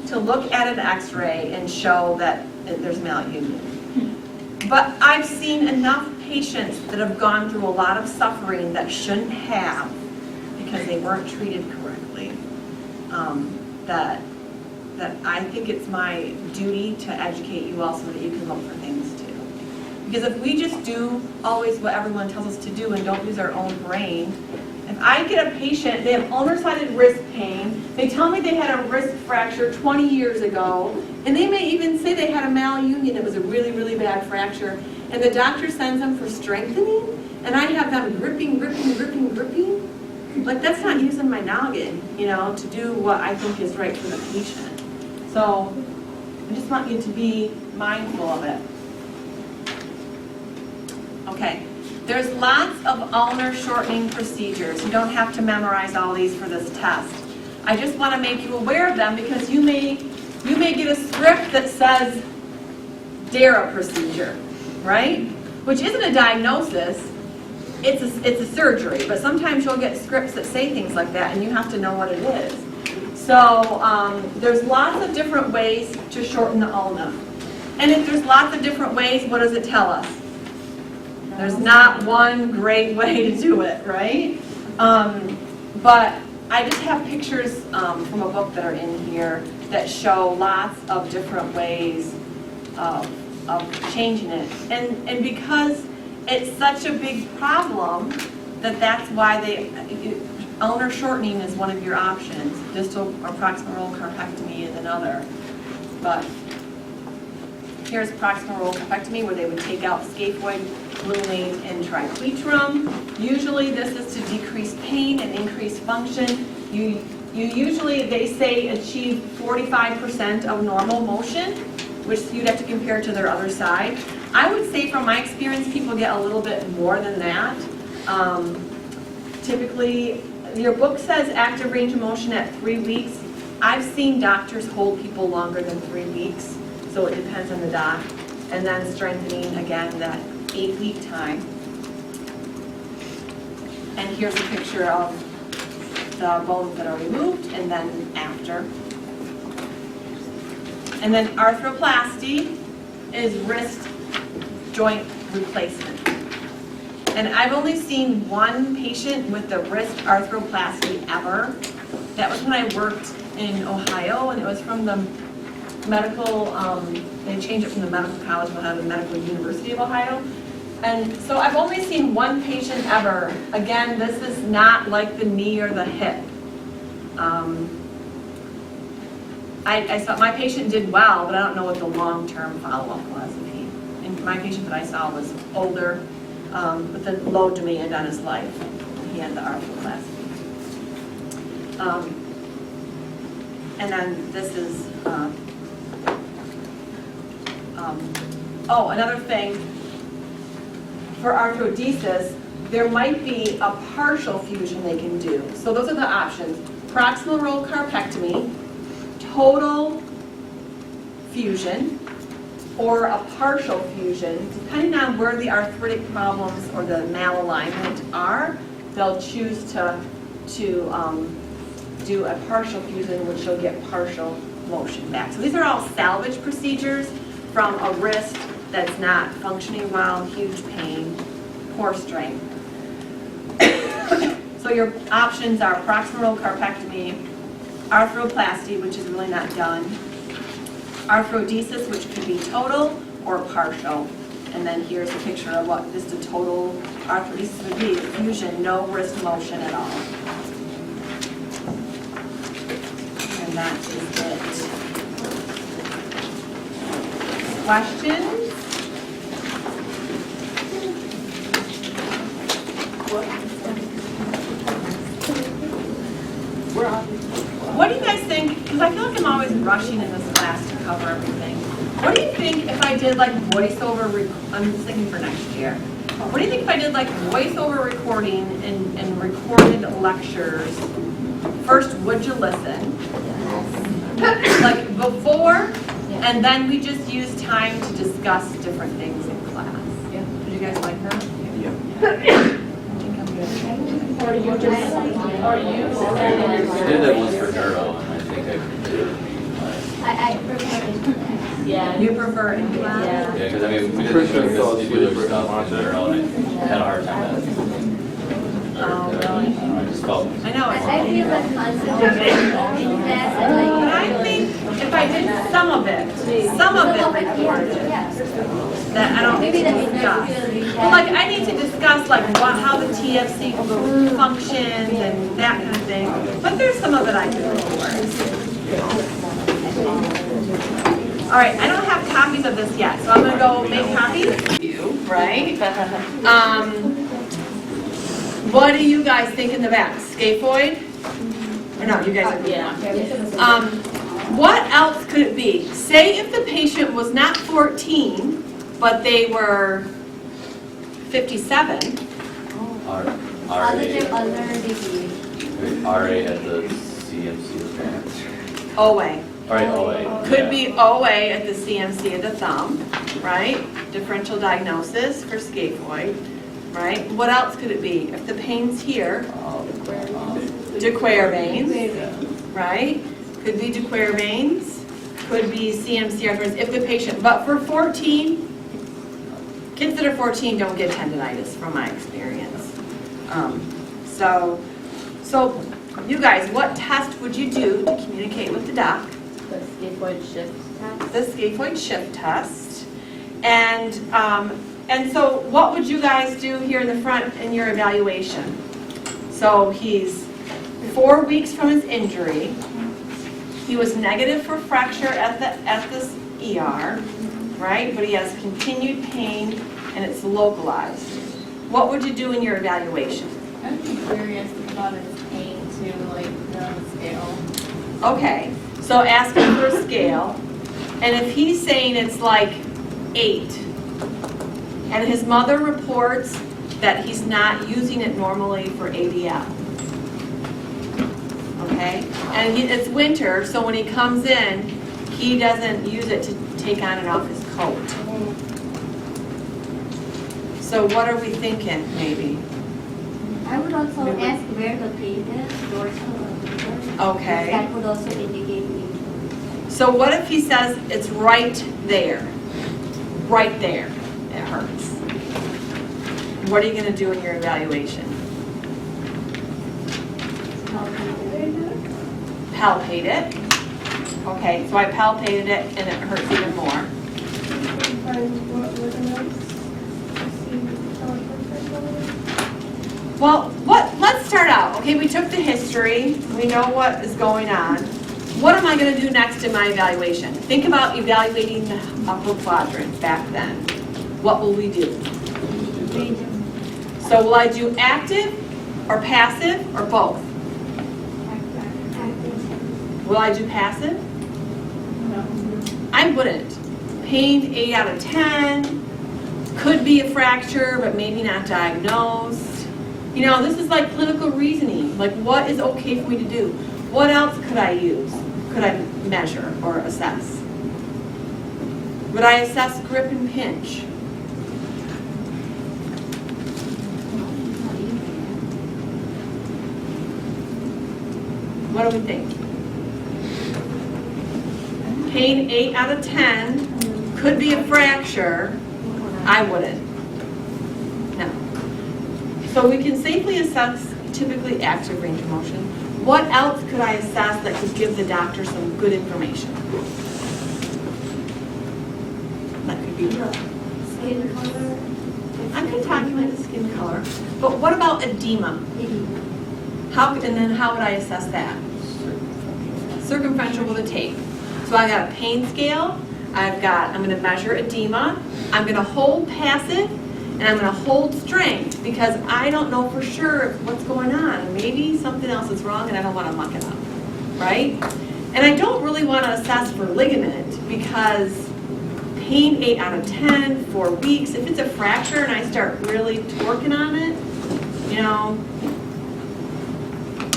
[SPEAKER 1] to look at an x-ray and show that there's malunion. But I've seen enough patients that have gone through a lot of suffering that shouldn't have because they weren't treated correctly. That I think it's my duty to educate you all so that you can look for things too. Because if we just do always what everyone tells us to do and don't use our own brain, if I get a patient, they have ulnar-sided wrist pain, they tell me they had a wrist fracture 20 years ago, and they may even say they had a malunion, it was a really, really bad fracture, and the doctor sends them for strengthening, and I have them gripping, like that's not using my noggin, to do what I think is right for the patient. So I just want you to be mindful of it. Okay, there's lots of ulnar shortening procedures. You don't have to memorize all these for this test. I just want to make you aware of them because you may get a script that says DARA procedure, right? Which isn't a diagnosis, it's a surgery, but sometimes you'll get scripts that say things like that and you have to know what it is. So there's lots of different ways to shorten the ulna. And if there's lots of different ways, what does it tell us? There's not one great way to do it, right? But I just have pictures from a book that are in here that show lots of different ways of changing it. And because it's such a big problem, that's why ulnar shortening is one of your options. Distal or proximal carpectomy is another. But here's proximal roll carpectomy where they would take out scaphoid, lunate, and triquetrum. Usually this is to decrease pain and increase function. You usually, they say, achieve 45% of normal motion, which you'd have to compare to their other side. I would say from my experience, people get a little bit more than that. Typically, your book says active range of motion at 3 weeks. I've seen doctors hold people longer than 3 weeks, so it depends on the doc. And then strengthening, again, that 8-week time. And here's a picture of the bones that are removed and then after. And then arthroplasty is wrist joint replacement. And I've only seen one patient with the wrist arthroplasty ever. That was when I worked in Ohio, and it was from the medical, they changed it from the medical college of Ohio to the Medical University of Ohio. And so I've only seen one patient ever. Again, this is not like the knee or the hip. I saw my patient did well, but I don't know what the long-term follow-up was. And my patient that I saw was older, with a low demand on his life. He had the arthroplasty. And then this is, another thing, for arthrodesis, there might be a partial fusion they can do. So those are the options. Proximal roll carpectomy, total fusion, or a partial fusion. Depending on where the arthritic problems or the malalignment are, they'll choose to do a partial fusion, which you'll get partial motion back. So these are all salvage procedures from a wrist that's not functioning well, huge pain, poor strength. So your options are proximal carpectomy, arthroplasty, which is really not done, arthrodesis, which could be total or partial. And then here's a picture of what just a total arthrodesis would be, fusion, no wrist motion at all. And that is it. Questions? What do you guys think, because I feel like I'm always rushing in this class to cover everything. What do you think if I did like voiceover, I'm just thinking for next year. What do you think if I did like voiceover recording and recorded lectures? First, would you listen? Like before, and then we just use time to discuss different things in class. Yeah. Did you guys like that? Yeah.
[SPEAKER 2] Or you just,
[SPEAKER 6] I did that once for neuro, and I think I could do it.
[SPEAKER 3] I prefer
[SPEAKER 4] Yeah.
[SPEAKER 1] You prefer in class?
[SPEAKER 4] Yeah.
[SPEAKER 6] Yeah, because I mean, we did this vestibular stuff in neuro, and I had a hard time at it.
[SPEAKER 1] Oh, really?
[SPEAKER 6] I just felt.
[SPEAKER 1] I know.
[SPEAKER 3] I feel like concentration in class and like.
[SPEAKER 1] But I think if I did some of it reported, that I don't need to discuss. But like, I need to discuss like how the TFC functions and that kind of thing, but there's some of it I can report. All right, I don't have copies of this yet, so I'm gonna go make copies. You, right? What do you guys think in the back? Scaphoid? Or no, you guys are what else could it be? Say if the patient was not 14, but they were 57.
[SPEAKER 3] Other disease.
[SPEAKER 6] RA at the CMC event.
[SPEAKER 1] OA.
[SPEAKER 6] Alright, OA.
[SPEAKER 1] Could be OA at the CMC of the thumb, right? Differential diagnosis for scaphoid, right? What else could it be? If the pain's here, de Quervain veins, right? Could be de Quervain veins, could be CMC arthritis if the patient, but for 14, kids that are 14 don't get tendonitis from my experience. So you guys, what test would you do to communicate with the doc?
[SPEAKER 4] The scaphoid shift test.
[SPEAKER 1] The scaphoid shift test. And so what would you guys do here in the front in your evaluation? So he's 4 weeks from his injury. He was negative for fracture at this ER, right? But he has continued pain and it's localized. What would you do in your evaluation?
[SPEAKER 5] I'd be curious about his pain too, like the scale.
[SPEAKER 1] Okay, so ask him for a scale. And if he's saying it's like 8, and his mother reports that he's not using it normally for ADL. Okay, and it's winter, so when he comes in, he doesn't use it to take on and off his coat. So what are we thinking, maybe?
[SPEAKER 3] I would also ask where the pain is, dorsal or lumbar.
[SPEAKER 1] Okay.
[SPEAKER 3] That would also indicate injury.
[SPEAKER 1] So what if he says it's right there? Right there, it hurts. What are you going to do in your evaluation? Palpate it. Okay, so I palpated it and it hurts even more. Well, let's start out. Okay, we took the history. We know what is going on. What am I going to do next in my evaluation? Think about evaluating the upper quadrant back then. What will we do? So will I do active or passive or both? Will I do passive?
[SPEAKER 2] No.
[SPEAKER 1] I wouldn't. Pain 8 out of 10. Could be a fracture, but maybe not diagnosed. You know, this is like clinical reasoning. Like, what is okay for me to do? What else could I use? Could I measure or assess? Would I assess grip and pinch? What do we think? Pain 8 out of 10. Could be a fracture. I wouldn't. No. So we can safely assess typically active range of motion. What else could I assess that could give the doctor some good information? That could be
[SPEAKER 3] Skin color.
[SPEAKER 1] I could calculate the skin color. But what about edema? And then how would I assess that? Circumferential with a tape. So I got a pain scale. I'm going to measure edema. I'm going to hold passive, and I'm going to hold strength because I don't know for sure what's going on. Maybe something else is wrong, and I don't want to muck it up, right? And I don't really want to assess for ligament because pain 8 out of 10, 4 weeks. If it's a fracture and I start really working on it, you know,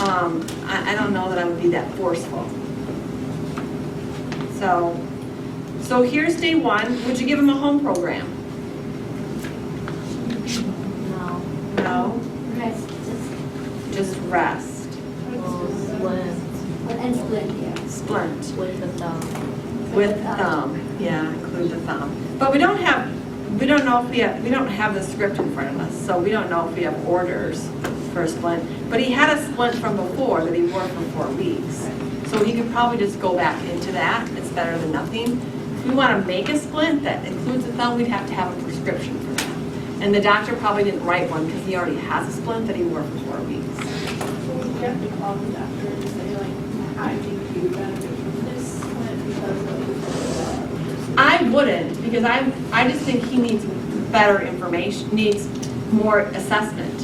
[SPEAKER 1] I don't know that I would be that forceful. So here's day 1. Would you give him a home program?
[SPEAKER 4] No.
[SPEAKER 1] No?
[SPEAKER 3] Rest.
[SPEAKER 1] Just rest.
[SPEAKER 4] Splint
[SPEAKER 3] And splint, yeah.
[SPEAKER 1] Splint.
[SPEAKER 4] with the thumb.
[SPEAKER 1] With thumb. Yeah, include the thumb. But we don't have the script in front of us, so we don't know if we have orders for a splint, but he had a splint from before that he wore for 4 weeks. So he could probably just go back into that. It's better than nothing. If we want to make a splint that includes a thumb, we'd have to have a prescription for that. And the doctor probably didn't write one because he already has a splint that he wore for 4 weeks.
[SPEAKER 2] So you have to call the doctor and say, like, I think you would benefit from this splint because of.
[SPEAKER 1] I wouldn't, because I just think he needs better information, needs more assessment.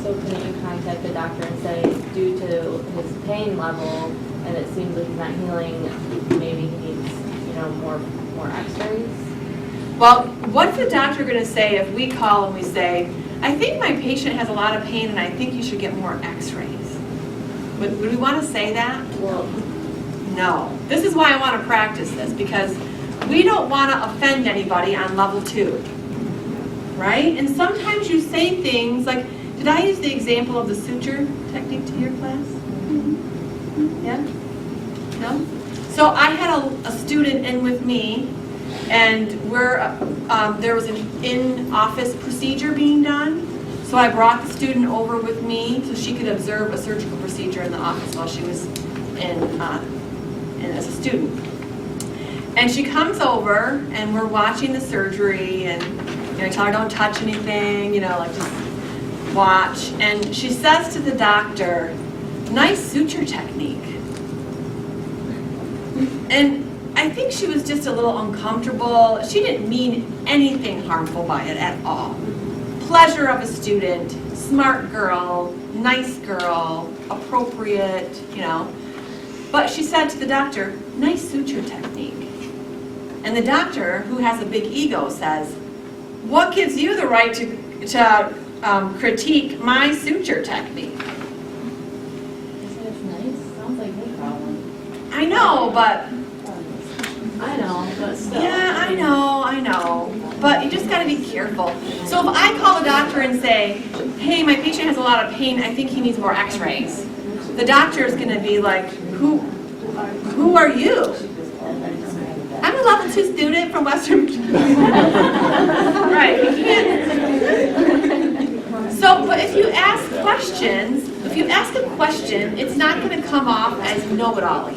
[SPEAKER 4] So can you contact the doctor and say, due to his pain level, and it seems like he's not healing, maybe he needs, more x-rays?
[SPEAKER 1] Well, what's the doctor going to say if we call and we say, I think my patient has a lot of pain and I think you should get more x-rays? Would we want to say that?
[SPEAKER 4] Well,
[SPEAKER 1] No. This is why I want to practice this, because we don't want to offend anybody on level 2, right? And sometimes you say things like, did I use the example of the suture technique to your class? Yeah? No? So I had a student in with me, and there was an in-office procedure being done. So I brought the student over with me so she could observe a surgical procedure in the office while she was in as a student. And she comes over, and we're watching the surgery, and I tell her don't touch anything, like just watch. And she says to the doctor, nice suture technique. And I think she was just a little uncomfortable. She didn't mean anything harmful by it at all. Pleasure of a student, smart girl, nice girl, appropriate, But she said to the doctor, nice suture technique. And the doctor, who has a big ego, says, what gives you the right to critique my suture technique?
[SPEAKER 5] I said it's nice, sounds like no problem.
[SPEAKER 1] I know, but
[SPEAKER 5] I know, but still.
[SPEAKER 1] yeah, I know. But you just got to be careful. So if I call the doctor and say, hey, my patient has a lot of pain, I think he needs more x-rays. The doctor is going to be like, who are you? I'm a level 2 student from Western. Right, you can't. So, but if you ask questions, it's not going to come off as know-it-all,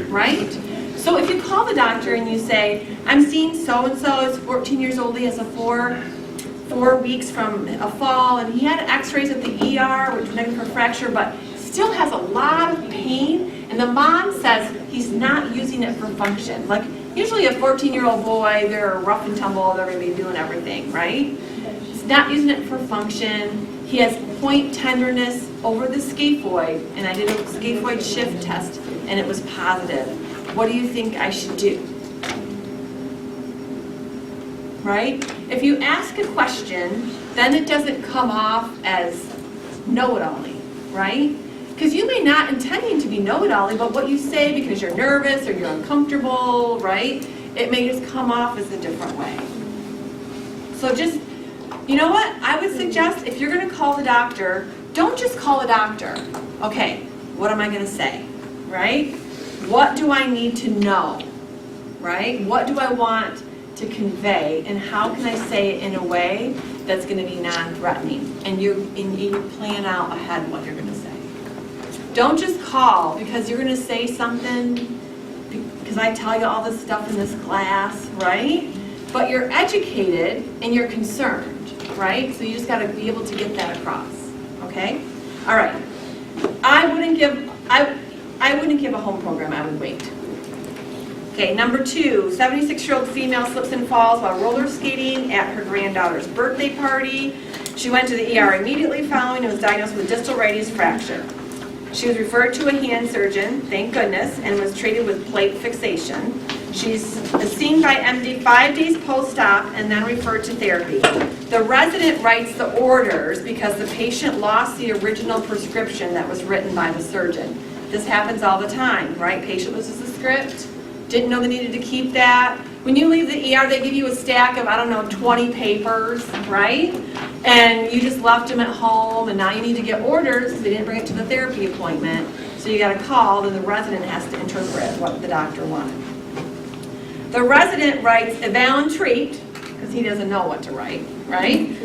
[SPEAKER 1] right? So if you call the doctor and you say, I'm seeing so-and-so, is 14 years old, he has a 4 weeks from a fall, and he had x-rays at the ER, which was negative for fracture, but still has a lot of pain, and the mom says he's not using it for function. Like, usually a 14-year-old boy, they're rough and tumble, they're going to be doing everything, right? He's not using it for function. He has point tenderness over the scaphoid, and I did a scaphoid shift test, and it was positive. What do you think I should do? Right? If you ask a question, then it doesn't come off as know-it-all-y, right? Because you may not intending to be know-it-all-y, but what you say because you're nervous or you're uncomfortable, right? It may just come off as a different way. So just, you know what? I would suggest if you're going to call the doctor, don't just call the doctor. Okay, what am I going to say, right? What do I need to know, right? What do I want to convey, and how can I say it in a way that's going to be non-threatening? And you plan out ahead what you're going to say. Don't just call because you're going to say something because I tell you all this stuff in this class, right? But you're educated and you're concerned, right? So you just got to be able to get that across, okay? All right. I wouldn't give a home program, I would wait. Okay, number 2, 76-year-old female slips and falls while roller skating at her granddaughter's birthday party. She went to the ER immediately following and was diagnosed with distal radius fracture. She was referred to a hand surgeon, thank goodness, and was treated with plate fixation. She's seen by MD 5 days post-op and then referred to therapy. The resident writes the orders because the patient lost the original prescription that was written by the surgeon. This happens all the time, right? Patient loses the script, didn't know they needed to keep that. When you leave the ER, they give you a stack of, 20 papers, right? And you just left them at home, and now you need to get orders because they didn't bring it to the therapy appointment. So you got to call, and the resident has to interpret what the doctor wanted. The resident writes eval and treat, because he doesn't know what to write, right?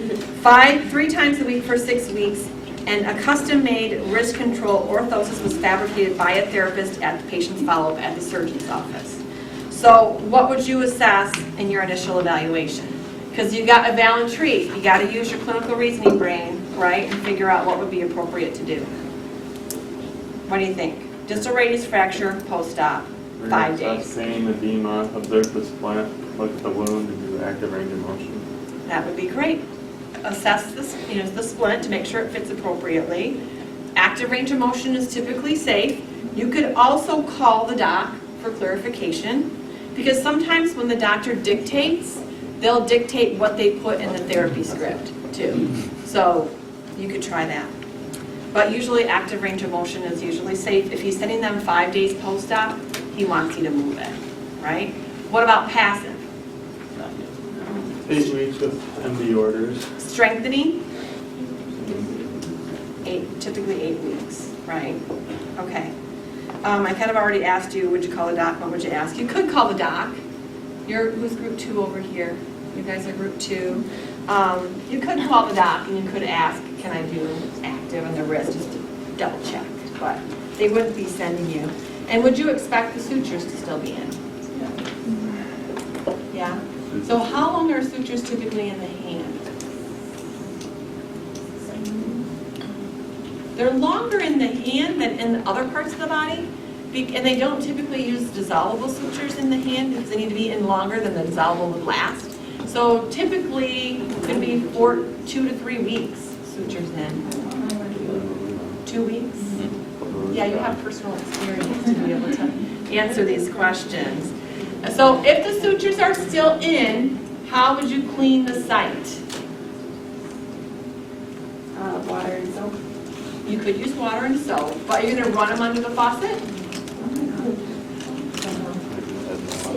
[SPEAKER 1] 3 times a week for 6 weeks. And a custom-made wrist control orthosis was fabricated by a therapist at the patient's follow-up at the surgeon's office. So what would you assess in your initial evaluation? Because you got eval and treat, you got to use your clinical reasoning brain, right, and figure out what would be appropriate to do. What do you think? Distal radius fracture, post-op, 5 days.
[SPEAKER 7] Pain, edema, observe the splint, look at the wound, and do active range of motion.
[SPEAKER 1] That would be great. Assess the splint to make sure it fits appropriately. Active range of motion is typically safe. You could also call the doc for clarification, because sometimes when the doctor dictates, they'll dictate what they put in the therapy script too. So you could try that. But usually active range of motion is usually safe. If he's sending them 5 days post-op, he wants you to move it, right? What about passive?
[SPEAKER 7] 8 weeks with MD orders.
[SPEAKER 1] Strengthening? Typically 8 weeks, right? Okay. I kind of already asked you, would you call the doc? What would you ask? You could call the doc. Who's group 2 over here? You guys are group 2. You could call the doc and you could ask, can I do active on the wrist, just to double check, but they wouldn't be sending you. And would you expect the sutures to still be in? Yeah? So how long are sutures typically in the hand? They're longer in the hand than in other parts of the body, and they don't typically use dissolvable sutures in the hand because they need to be in longer than the dissolvable would last. So typically, it could be 2 to 3 weeks sutures in. 2 weeks? Yeah, you have personal experience to be able to answer these questions. So if the sutures are still in, how would you clean the site?
[SPEAKER 3] Water and soap.
[SPEAKER 1] You could use water and soap, but are you going to run them under the faucet?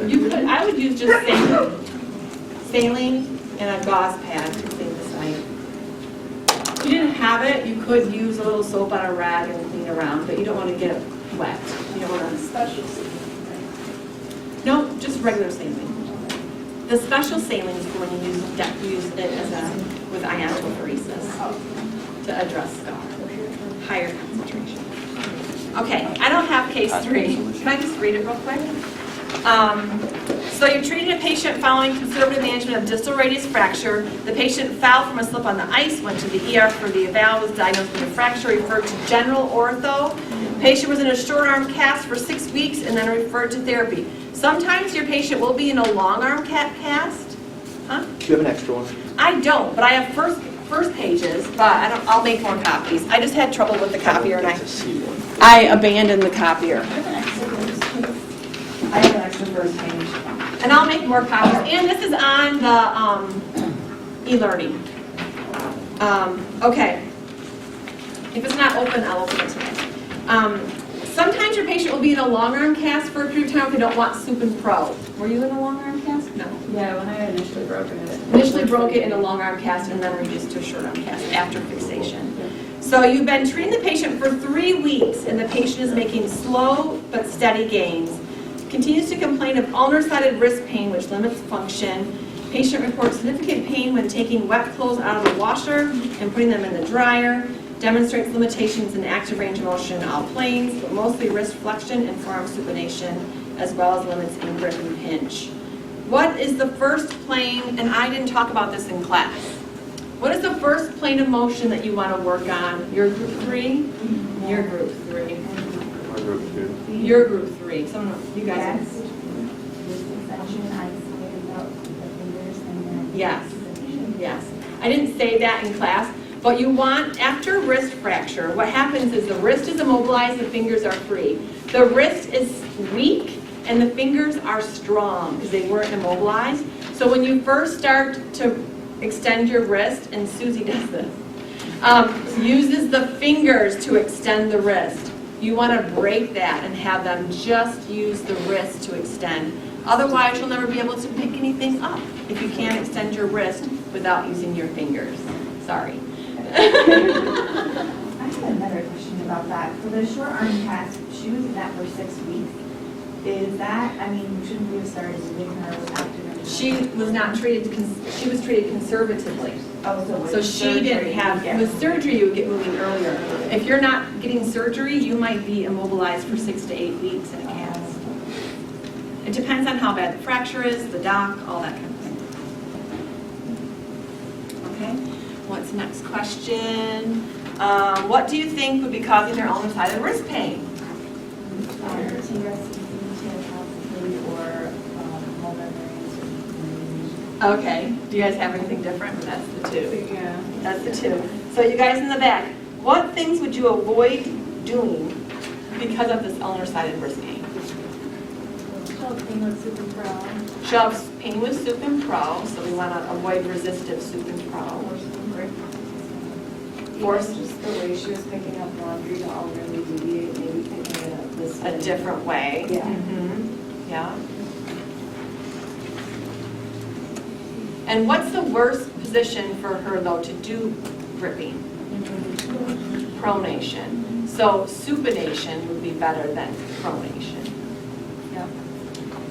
[SPEAKER 1] You could. I would use just saline and a gauze pad to clean the site. If you didn't have it, you could use a little soap on a rag and clean around, but you don't want to get it wet. You don't want to.
[SPEAKER 2] Special saline.
[SPEAKER 1] No, just regular saline. The special saline is for when you use it as with iontophoresis to address scar. Higher concentration. Okay, I don't have case 3. Can I just read it real quick? So you're treating a patient following conservative management of distal radius fracture. The patient fell from a slip on the ice, went to the ER for the eval, was diagnosed with a fracture, referred to general ortho. Patient was in a short arm cast for 6 weeks and then referred to therapy. Sometimes your patient will be in a long arm cast. Huh?
[SPEAKER 8] Do you have an extra one?
[SPEAKER 1] I don't, but I have first pages, but I'll make more copies. I just had trouble with the copier and I abandoned the copier. I have an extra first page. And I'll make more copies. And this is on the e-learning. Okay. If it's not open, I'll open it today. Sometimes your patient will be in a long arm cast for a period of time if they don't want soup and pro. Were you in a long arm cast? No.
[SPEAKER 5] Yeah, when I initially broke it.
[SPEAKER 1] Initially broke it in a long arm cast and then reduced to a short arm cast after fixation. So you've been treating the patient for 3 weeks and the patient is making slow but steady gains. Continues to complain of ulnar-sided wrist pain which limits function. Patient reports significant pain when taking wet clothes out of the washer and putting them in the dryer. Demonstrates limitations in active range of motion in all planes, but mostly wrist flexion and forearm supination, as well as limits in grip and pinch. What is the first plane, and I didn't talk about this in class, what is the first plane of motion that you want to work on? Your group 3? Your group 3.
[SPEAKER 7] Or group 2.
[SPEAKER 1] Your group 3. You guys. Yes. Yes. I didn't say that in class. But you want, after wrist fracture, what happens is the wrist is immobilized, the fingers are free. The wrist is weak and the fingers are strong because they weren't immobilized. So when you first start to extend your wrist, and Susie does this, uses the fingers to extend the wrist. You want to break that and have them just use the wrist to extend. Otherwise, you'll never be able to pick anything up if you can't extend your wrist without using your fingers. Sorry.
[SPEAKER 9] I have another question about that. For the short arm cast, she was in that for 6 weeks. Is that, I mean, shouldn't we have started moving her with active range of
[SPEAKER 1] she was not treated, she was treated conservatively.
[SPEAKER 9] Oh, with
[SPEAKER 1] So she didn't
[SPEAKER 9] surgery,
[SPEAKER 1] have,
[SPEAKER 9] yeah.
[SPEAKER 1] with surgery, you would get moving earlier. If you're not getting surgery, you might be immobilized for 6 to 8 weeks in a cast. It depends on how bad the fracture is, the doc, all that kind of thing. Okay, what's the next question? What do you think would be causing their ulnar-sided wrist pain? Okay, do you guys have anything different? That's the two.
[SPEAKER 2] Yeah.
[SPEAKER 1] That's the two. So you guys in the back, what things would you avoid doing because of this ulnar-sided wrist pain?
[SPEAKER 2] Helping with super pro.
[SPEAKER 1] Shoves pain with supine pro, so we want to avoid resistive supine pro.
[SPEAKER 3] Force, just the way she was picking up laundry to all really deviate, maybe picking it up this way.
[SPEAKER 1] A different way.
[SPEAKER 3] Yeah.
[SPEAKER 1] Mhm. Yeah. And what's the worst position for her though to do gripping? Pronation. So supination would be better than pronation. Yep.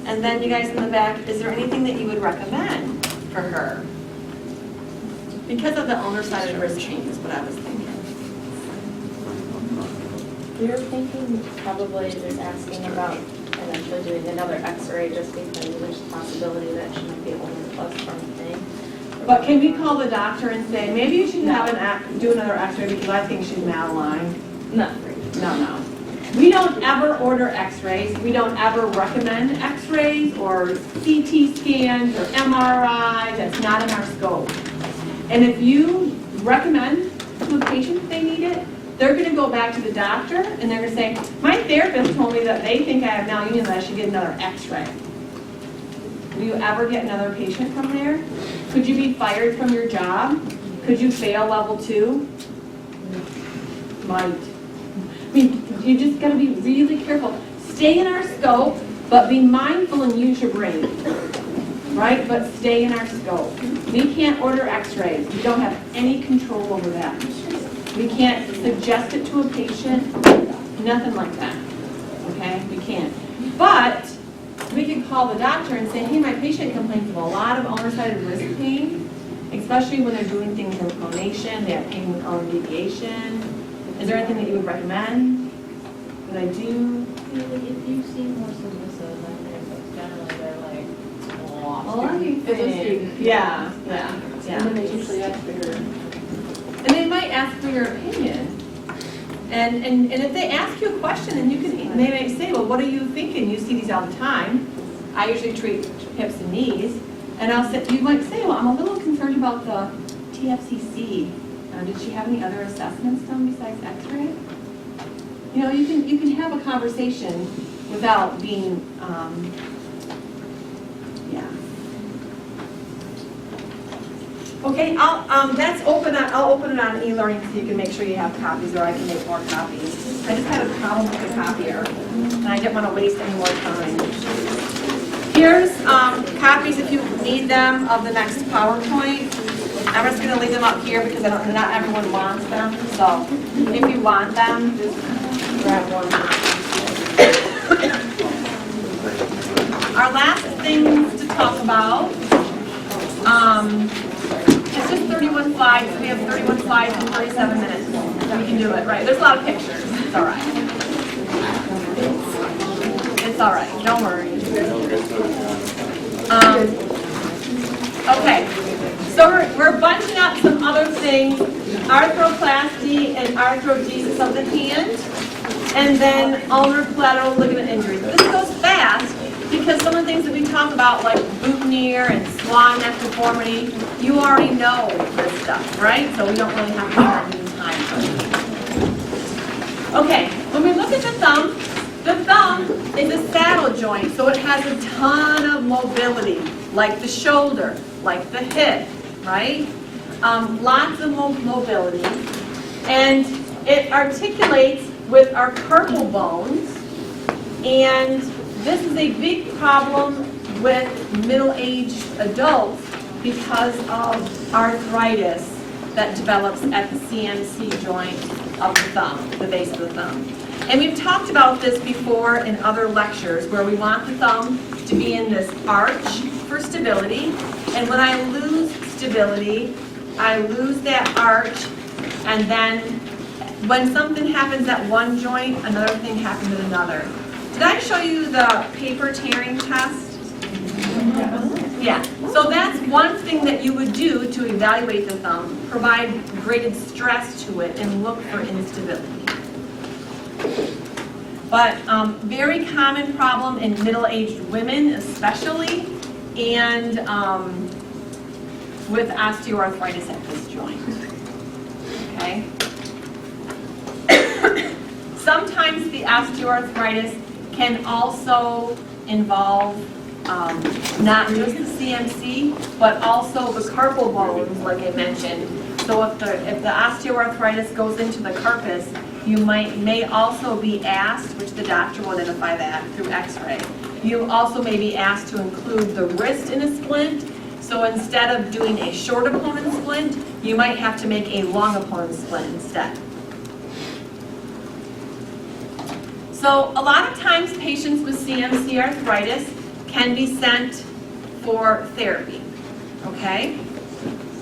[SPEAKER 1] And then you guys in the back, is there anything that you would recommend for her? Because of the ulnar-sided wrist pain is what I was thinking.
[SPEAKER 4] We were thinking probably just asking about eventually doing another x-ray just because there's a possibility that she might be ulnar plus something.
[SPEAKER 1] But can we call the doctor and say, maybe you should have do another x-ray because I think she's malaligned?
[SPEAKER 4] No.
[SPEAKER 1] No. We don't ever order x-rays. We don't ever recommend x-rays or CT scans or MRI. That's not in our scope. And if you recommend to a patient they need it, they're going to go back to the doctor and they're going to say, my therapist told me that they think I have malunion, that I should get another x-ray. Will you ever get another patient from there? Could you be fired from your job? Could you fail level 2? Might. I mean, you just got to be really careful. Stay in our scope, but be mindful and use your brain. Right? But stay in our scope. We can't order x-rays. We don't have any control over that. We can't suggest it to a patient. Nothing like that. Okay? We can't. But we can call the doctor and say, hey, my patient complains of a lot of ulnar-sided wrist pain, especially when they're doing things in pronation, they have pain with ulnar deviation. Is there anything that you would recommend? Would I do?
[SPEAKER 4] If you see more submissive, then generally they're like,
[SPEAKER 1] Well, I think yeah.
[SPEAKER 2] And then they usually ask for your.
[SPEAKER 1] And they might ask for your opinion. And if they ask you a question, and they may say, well, what are you thinking? You see these all the time. I usually treat hips and knees. And you might say, well, I'm a little concerned about the TFCC. Did she have any other assessments done besides x-ray? You know, you can have a conversation without being, Okay, that's open. I'll open it on e-learning so you can make sure you have copies, or I can make more copies. I just had a problem with the copier, and I didn't want to waste any more time. Here's copies if you need them of the next PowerPoint. I'm just going to leave them up here because not everyone wants them. So if you want them, just grab one. Our last thing to talk about. It's just 31 slides. We have 31 slides in 37 minutes. We can do it, right? There's a lot of pictures. It's all right. It's all right. Don't worry. Okay. So we're bunching up some other things. Arthroplasty and arthrodesis of the hand. And then ulnar collateral ligament injuries. This goes fast because some of the things that we talk about, like boutonniere and swan neck deformity, you already know this stuff, right? So we don't really have to spend any time for it. Okay, when we look at the thumb is a saddle joint, so it has a ton of mobility, like the shoulder, like the hip, right? Lots of mobility. And it articulates with our carpal bones, and this is a big problem with middle-aged adults because of arthritis that develops at the CMC joint of the thumb, the base of the thumb. And we've talked about this before in other lectures where we want the thumb to be in this arch for stability. And when I lose stability, I lose that arch, and then when something happens at one joint, another thing happens at another. Did I show you the paper tearing test? Yeah, so that's one thing that you would do to evaluate the thumb, provide graded stress to it and look for instability. But very common problem in middle-aged women especially, and with osteoarthritis at this joint, okay? Sometimes the osteoarthritis can also involve not just the CMC, but also the carpal bones, like I mentioned. So if the osteoarthritis goes into the carpus, you may also be asked, which the doctor will identify that through x-ray, you also may be asked to include the wrist in a splint. So instead of doing a short opponent splint, you might have to make a long opponent splint instead. So a lot of times patients with CMC arthritis can be sent for therapy, okay?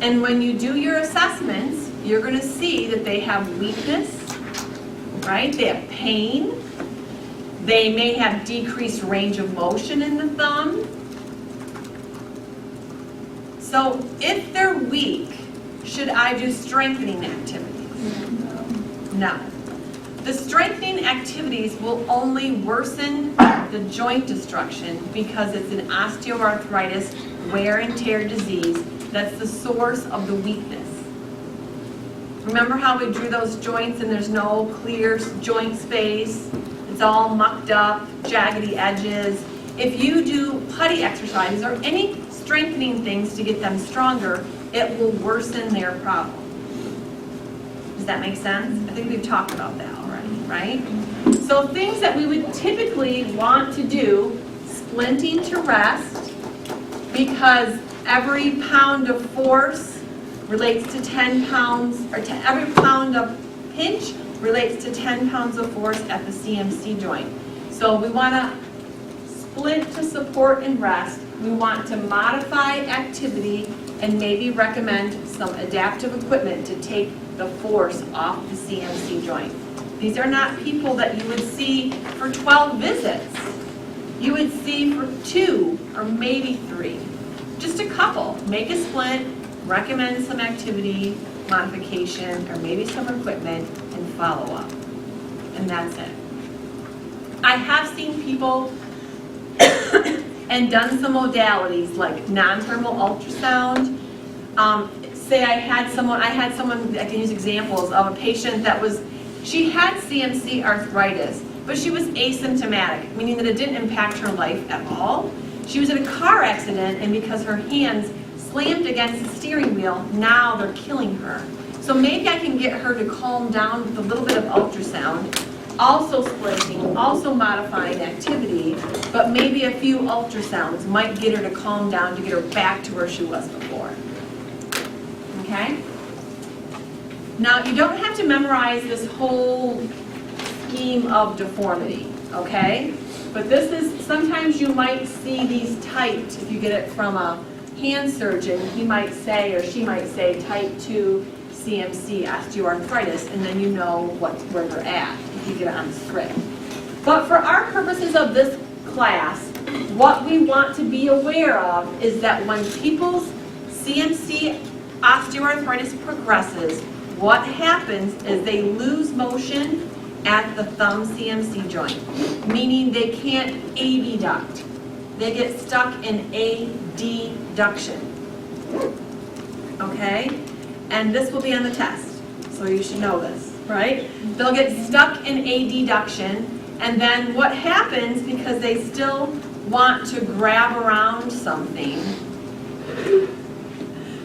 [SPEAKER 1] And when you do your assessments, you're going to see that they have weakness, right? They have pain. They may have decreased range of motion in the thumb. So if they're weak, should I do strengthening activities? No. The strengthening activities will only worsen the joint destruction because it's an osteoarthritis wear and tear disease that's the source of the weakness. Remember how we drew those joints and there's no clear joint space? It's all mucked up, jaggedy edges. If you do putty exercises or any strengthening things to get them stronger, it will worsen their problem. Does that make sense? I think we've talked about that already, right? So things that we would typically want to do, splinting to rest, because every pound of force relates to 10 pounds, or every pound of pinch relates to 10 pounds of force at the CMC joint. So we want to splint to support and rest. We want to modify activity and maybe recommend some adaptive equipment to take the force off the CMC joint. These are not people that you would see for 12 visits. You would see for 2 or maybe 3. Just a couple. Make a splint, recommend some activity modification or maybe some equipment, and follow up. And that's it. I have seen people and done some modalities like non-thermal ultrasound. Say I had someone, I can use examples of a patient that she had CMC arthritis, but she was asymptomatic, meaning that it didn't impact her life at all. She was in a car accident, and because her hands slammed against the steering wheel, now they're killing her. So maybe I can get her to calm down with a little bit of ultrasound, also splinting, also modifying activity, but maybe a few ultrasounds might get her to calm down to get her back to where she was before. Okay? Now, you don't have to memorize this whole scheme of deformity, okay? But this is, sometimes you might see these typed, if you get it from a hand surgeon, he might say, or she might say, type 2 CMC osteoarthritis, and then you know where they're at if you get it on the script. But for our purposes of this class, what we want to be aware of is that when people's CMC osteoarthritis progresses, what happens is they lose motion at the thumb CMC joint, meaning they can't abduct. They get stuck in adduction. Okay? And this will be on the test, so you should know this, right? They'll get stuck in adduction, and then what happens, because they still want to grab around something,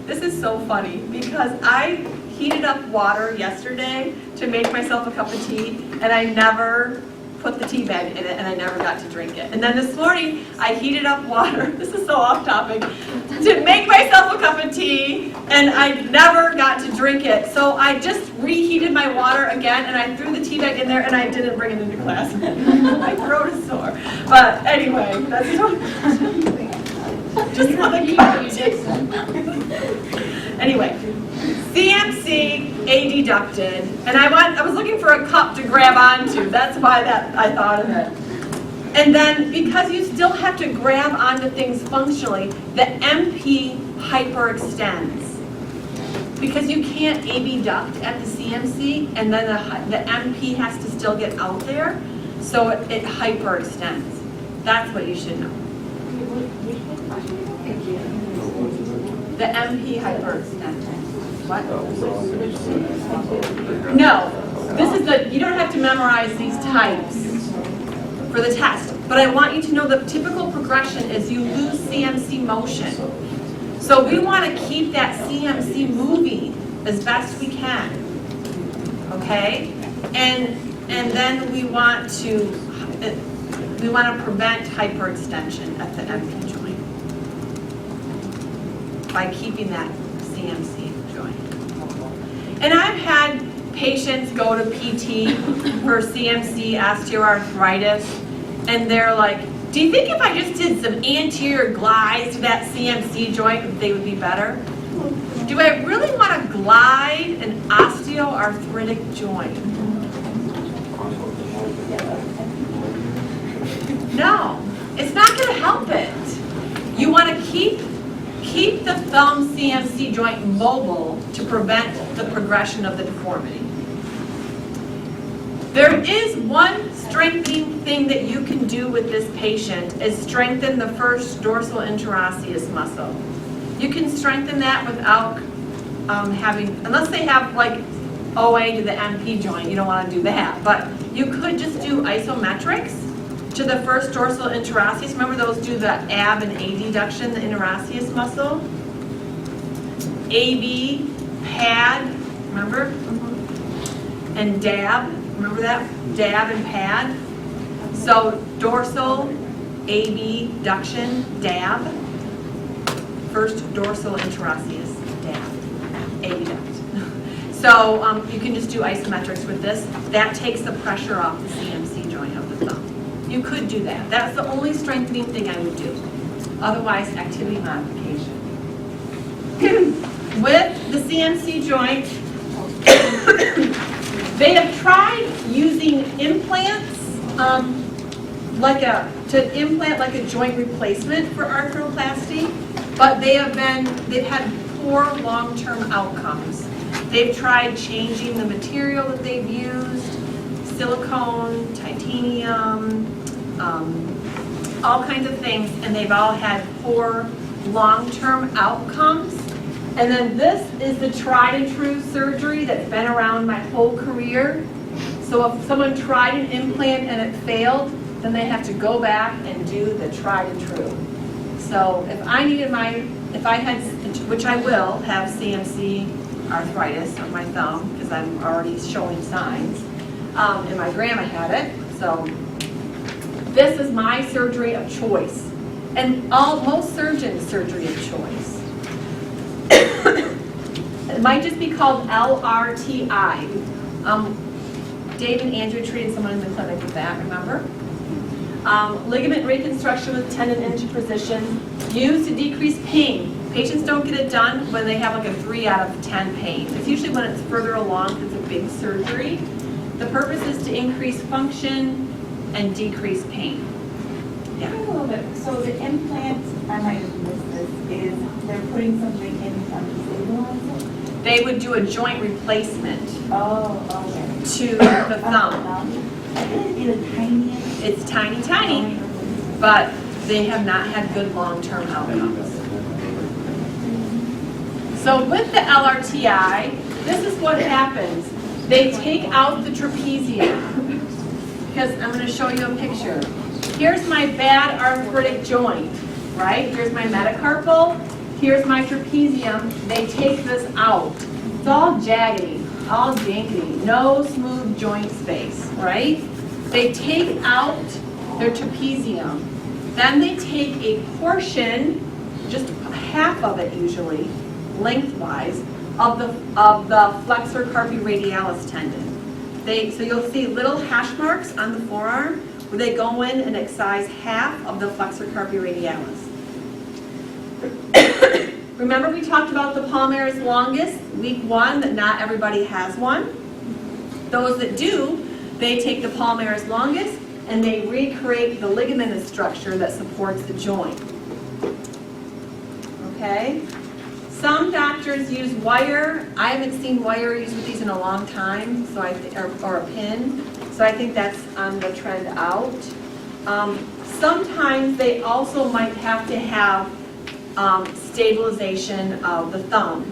[SPEAKER 1] this is so funny, because I heated up water yesterday to make myself a cup of tea, and I never put the tea bag in it, and I never got to drink it. And then this morning, I heated up water, this is so off topic, to make myself a cup of of tea, and I never got to drink it. So I just reheated my water again, and I threw the tea back in there, and I didn't bring it into class. My throat is sore. But anyway, that's just for the Anyway, CMC adducted, and I was looking for a cup to grab onto. That's why I thought of it. And then, because you still have to grab onto things functionally, the MP hyperextends. Because you can't abduct at the CMC, and then the MP has to still get out there, so it hyperextends. That's what you should know. The MP hyperextends. What? No, you don't have to memorize these types for the test, but I want you to know the typical progression is you lose CMC motion. So we want to keep that CMC moving as best we can, okay? And then we want to prevent hyperextension at the MP joint by keeping that CMC joint mobile. And I've had patients go to PT for CMC osteoarthritis, and they're like, do you think if I just did some anterior glides to that CMC joint, they would be better? Do I really want to glide an osteoarthritic joint? No, it's not going to help it. You want to keep the thumb CMC joint mobile to prevent the progression of the deformity. There is one strengthening thing that you can do with this patient is strengthen the first dorsal interosseous muscle. You can strengthen that without unless they have like OA to the MP joint, you don't want to do that, but you could just do isometrics to the first dorsal interosseous. Remember those do the ab and adduction, the interosseous muscle? AB, pad, remember? And dab, remember that? Dab and pad. So dorsal, abduction, dab. First dorsal interosseous, dab, abduct. So you can just do isometrics with this. That takes the pressure off the CMC joint of the thumb. You could do that. That's the only strengthening thing I would do. Otherwise, activity modification. With the CMC joint, they have tried using implants, to implant like a joint replacement for arthroplasty, but they've had poor long-term outcomes. They've tried changing the material that they've used, silicone, titanium, all kinds of things, and they've all had poor long-term outcomes. And then this is the tried and true surgery that's been around my whole career. So if someone tried an implant and it failed, then they have to go back and do the tried and true. So if I had, which I will have CMC arthritis on my thumb, because I'm already showing signs, and my grandma had it, so this is my surgery of choice. And most surgeons' surgery of choice. It might just be called LRTI. Dave and Andrew treated someone in the clinic with that, remember? Ligament reconstruction with tendon into position, used to decrease pain. Patients don't get it done when they have like a 3 out of 10 pain. It's usually when it's further along, it's a big surgery. The purpose is to increase function and decrease pain.
[SPEAKER 9] A little bit. So the implants, I might have missed this, is they're putting something in to stabilize it?
[SPEAKER 1] They would do a joint replacement
[SPEAKER 9] Oh, okay.
[SPEAKER 1] to the thumb.
[SPEAKER 9] Is it tiny?
[SPEAKER 1] It's tiny, tiny, but they have not had good long-term outcomes. So with the LRTI, this is what happens. They take out the trapezium, because I'm going to show you a picture. Here's my bad arthritic joint, right? Here's my metacarpal. Here's my trapezium. They take this out. It's all jaggedy, all jankety, no smooth joint space, right? They take out their trapezium. Then they take a portion, just half of it usually, lengthwise of the flexor carpi radialis tendon. So you'll see little hash marks on the forearm where they go in and excise half of the flexor carpi radialis. Remember we talked about the palmaris longus, week 1, that not everybody has one? Those that do, they take the palmaris longus and they recreate the ligamentous structure that supports the joint. Okay? Some doctors use wire. I haven't seen wire used with these in a long time, so or a pin. So I think that's on the trend out. Sometimes they also might have to have stabilization of the thumb.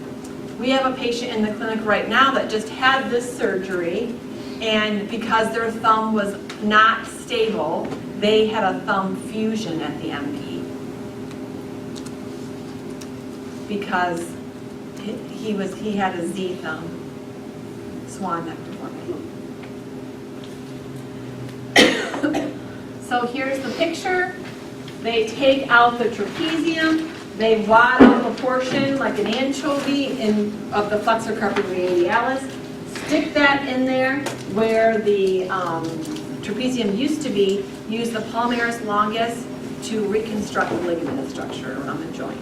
[SPEAKER 1] We have a patient in the clinic right now that just had this surgery, and because their thumb was not stable, they had a thumb fusion at the MP. Because he had a Z thumb, swan neck deformity. So here's the picture. They take out the trapezium, they wad up a portion like an anchovy of the flexor carpi radialis, stick that in there where the trapezium used to be, use the palmaris longus to reconstruct the ligamentous structure around the joint.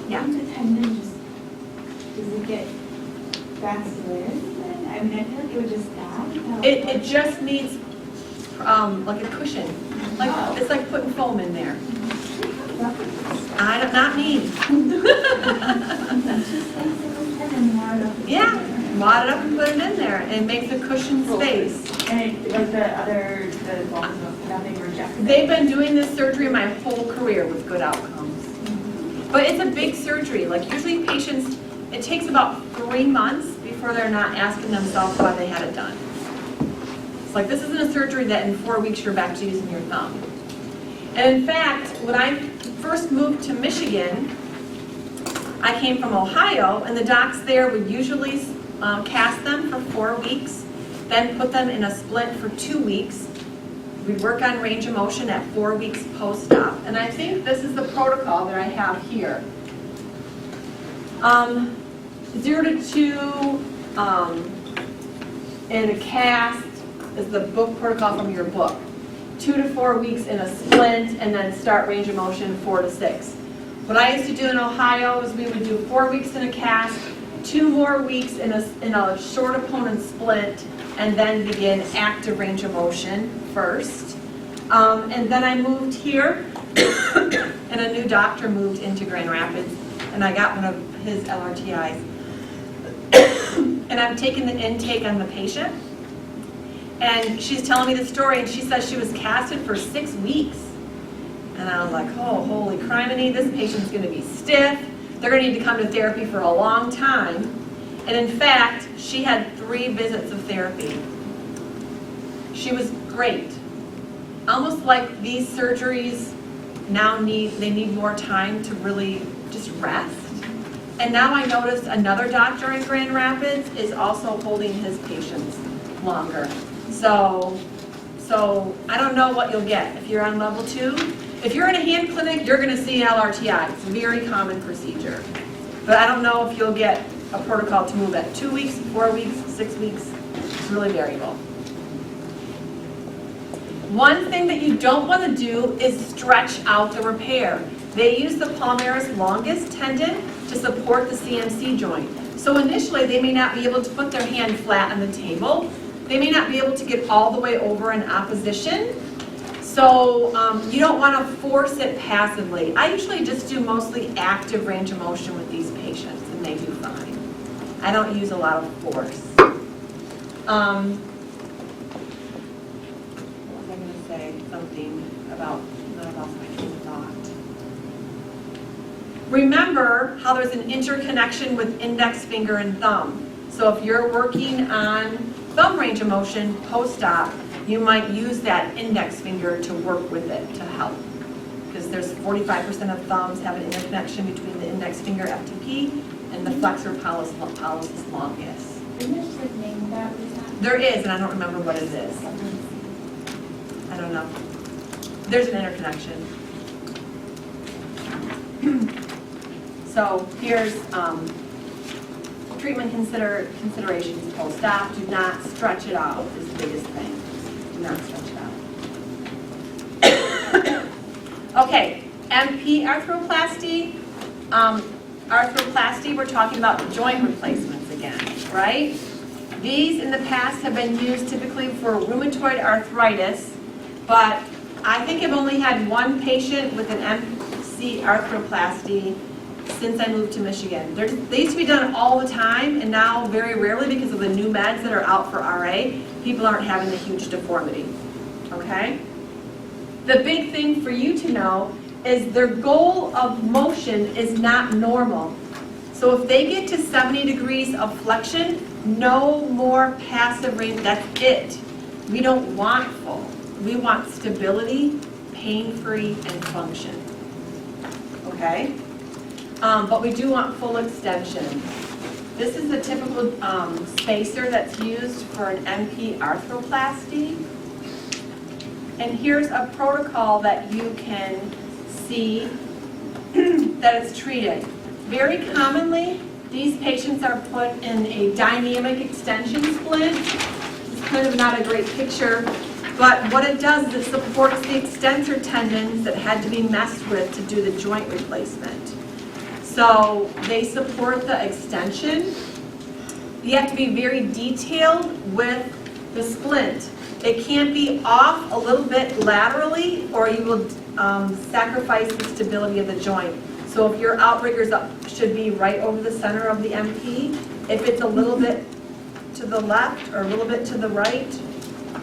[SPEAKER 1] Yeah.
[SPEAKER 9] Once the tendon just, does it get vascular? I mean, I feel like it would just die.
[SPEAKER 1] It just needs like a cushion. Like it's like putting foam in there. Not me. Yeah, wad it up and put it in there and make the cushion space.
[SPEAKER 9] And like the bones of nothing rejected.
[SPEAKER 1] They've been doing this surgery my whole career with good outcomes. But it's a big surgery. Like usually patients, it takes about 3 months before they're not asking themselves why they had it done. It's like this isn't a surgery that in 4 weeks you're back to using your thumb. And in fact, when I first moved to Michigan, I came from Ohio, and the docs there would usually cast them for 4 weeks, then put them in a splint for 2 weeks. We'd work on range of motion at 4 weeks post-op. And I think this is the protocol that I have here. 0 to 2 in a cast is the book protocol from your book. 2 to 4 weeks in a splint, and then start range of motion 4 to 6. What I used to do in Ohio is we would do 4 weeks in a cast, 2 more weeks in a short opponent splint, and then begin active range of motion first. And then I moved here, and a new doctor moved into Grand Rapids, and I got one of his LRTIs. And I'm taking the intake on the patient, and she's telling me the story, and she says she was casted for 6 weeks. And I was like, oh, holy criminy, this patient's going to be stiff. They're going to need to come to therapy for a long time. And in fact, she had 3 visits of therapy. She was great. Almost like these surgeries now need more time to really just rest. And now I noticed another doctor in Grand Rapids is also holding his patients longer. So I don't know what you'll get if you're on level 2. If you're in a hand clinic, you're going to see LRTI. It's a very common procedure. But I don't know if you'll get a protocol to move at 2 weeks, 4 weeks, 6 weeks. It's really variable. One thing that you don't want to do is stretch out the repair. They use the palmaris longus tendon to support the CMC joint. So initially, they may not be able to put their hand flat on the table. They may not be able to get all the way over in opposition. So you don't want to force it passively. I usually just do mostly active range of motion with these patients, and they do fine. I don't use a lot of force. What was I going to say? Something about, I lost my train of thought. Remember how there's an interconnection with index finger and thumb. So if you're working on thumb range of motion post-op, you might use that index finger to work with it to help. Because there's 45% of thumbs have an interconnection between the index finger FTP and the flexor pollicis longus.
[SPEAKER 9] Isn't there just a name that was that?
[SPEAKER 1] There is, and I don't remember what it is. I don't know. There's an interconnection. So here's treatment considerations post-op. Do not stretch it out is the biggest thing. Do not stretch it out. Okay, MP arthroplasty. Arthroplasty, we're talking about joint replacements again, right? These in the past have been used typically for rheumatoid arthritis, but I think I've only had one patient with an MC arthroplasty since I moved to Michigan. They used to be done all the time, and now very rarely, because of the new meds that are out for RA, people aren't having the huge deformity, okay? The big thing for you to know is their goal of motion is not normal. So if they get to 70 degrees of flexion, no more passive range, that's it. We don't want full. We want stability, pain-free, and function, okay? But we do want full extension. This is the typical spacer that's used for an MP arthroplasty. And here's a protocol that you can see that it's treated. Very commonly, these patients are put in a dynamic extension splint. It's kind of not a great picture, but what it does is it supports the extensor tendons that had to be messed with to do the joint replacement. So they support the extension. You have to be very detailed with the splint. It can't be off a little bit laterally, or you will sacrifice the stability of the joint. So if your outriggers should be right over the center of the MP, if it's a little bit to the left or a little bit to the right,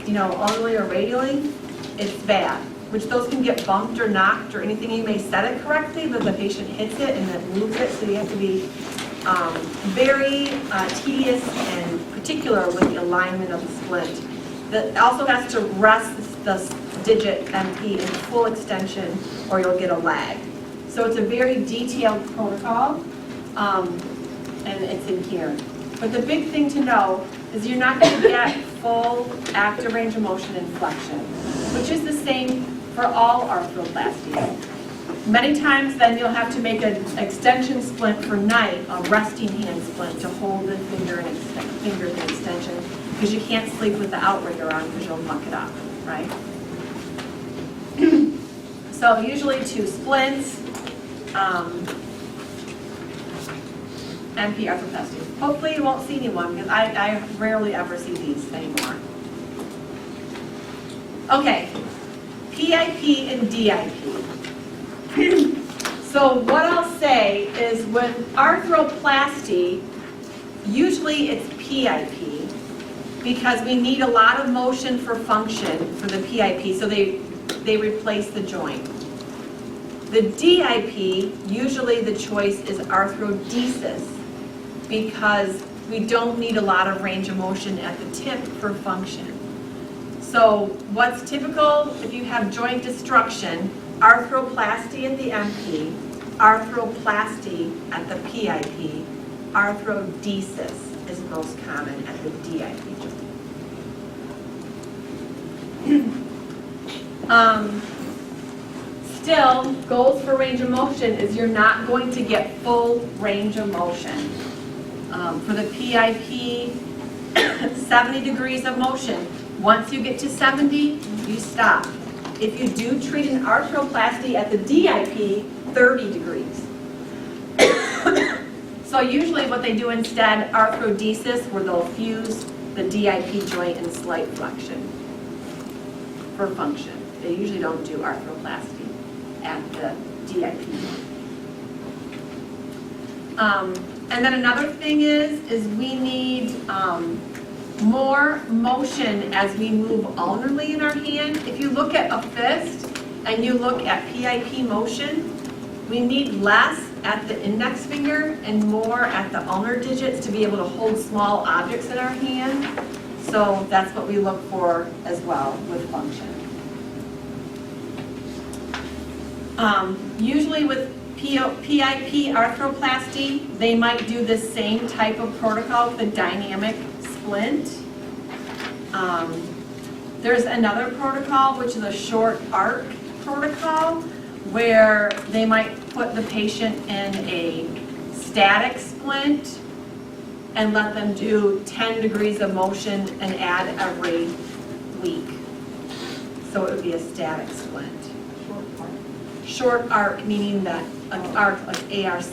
[SPEAKER 1] you know, ulnally or radially, it's bad. Which those can get bumped or knocked or anything. You may set it correctly, but the patient hits it and then moves it, so you have to be very tedious and particular with the alignment of the splint. That also has to rest the digit MP in full extension, or you'll get a lag. So it's a very detailed protocol, and it's in here. But the big thing to know is you're not going to get full active range of motion and flexion, which is the same for all arthroplasties. Many times then you'll have to make an extension splint for night, a resting hand splint to hold the finger and finger in extension, because you can't sleep with the outrigger on because you'll muck it up, right? So usually 2 splints, MP arthroplasty. Hopefully you won't see anyone, because I rarely ever see these anymore. Okay, PIP and DIP. So what I'll say is with arthroplasty, usually it's PIP, because we need a lot of motion for function for the PIP, so they replace the joint. The DIP, usually the choice is arthrodesis, because we don't need a lot of range of motion at the tip for function. So what's typical if you have joint destruction, arthroplasty at the MP, arthroplasty at the PIP, arthrodesis is most common at the DIP joint. Still, goals for range of motion is you're not going to get full range of motion. For the PIP, 70 degrees of motion. Once you get to 70, you stop. If you do treat an arthroplasty at the DIP, 30 degrees. So usually what they do instead, arthrodesis, where they'll fuse the DIP joint in slight flexion for function. They usually don't do arthroplasty at the DIP. And then another thing is we need more motion as we move ulnarly in our hand. If you look at a fist and you look at PIP motion, we need less at the index finger and more at the ulnar digits to be able to hold small objects in our hand. So that's what we look for as well with function. Usually with PIP arthroplasty, they might do the same type of protocol with a dynamic splint. There's another protocol, which is a short arc protocol, where they might put the patient in a static splint and let them do 10 degrees of motion and add every week. So it would be a static splint. Short arc, meaning that an arc like ARC,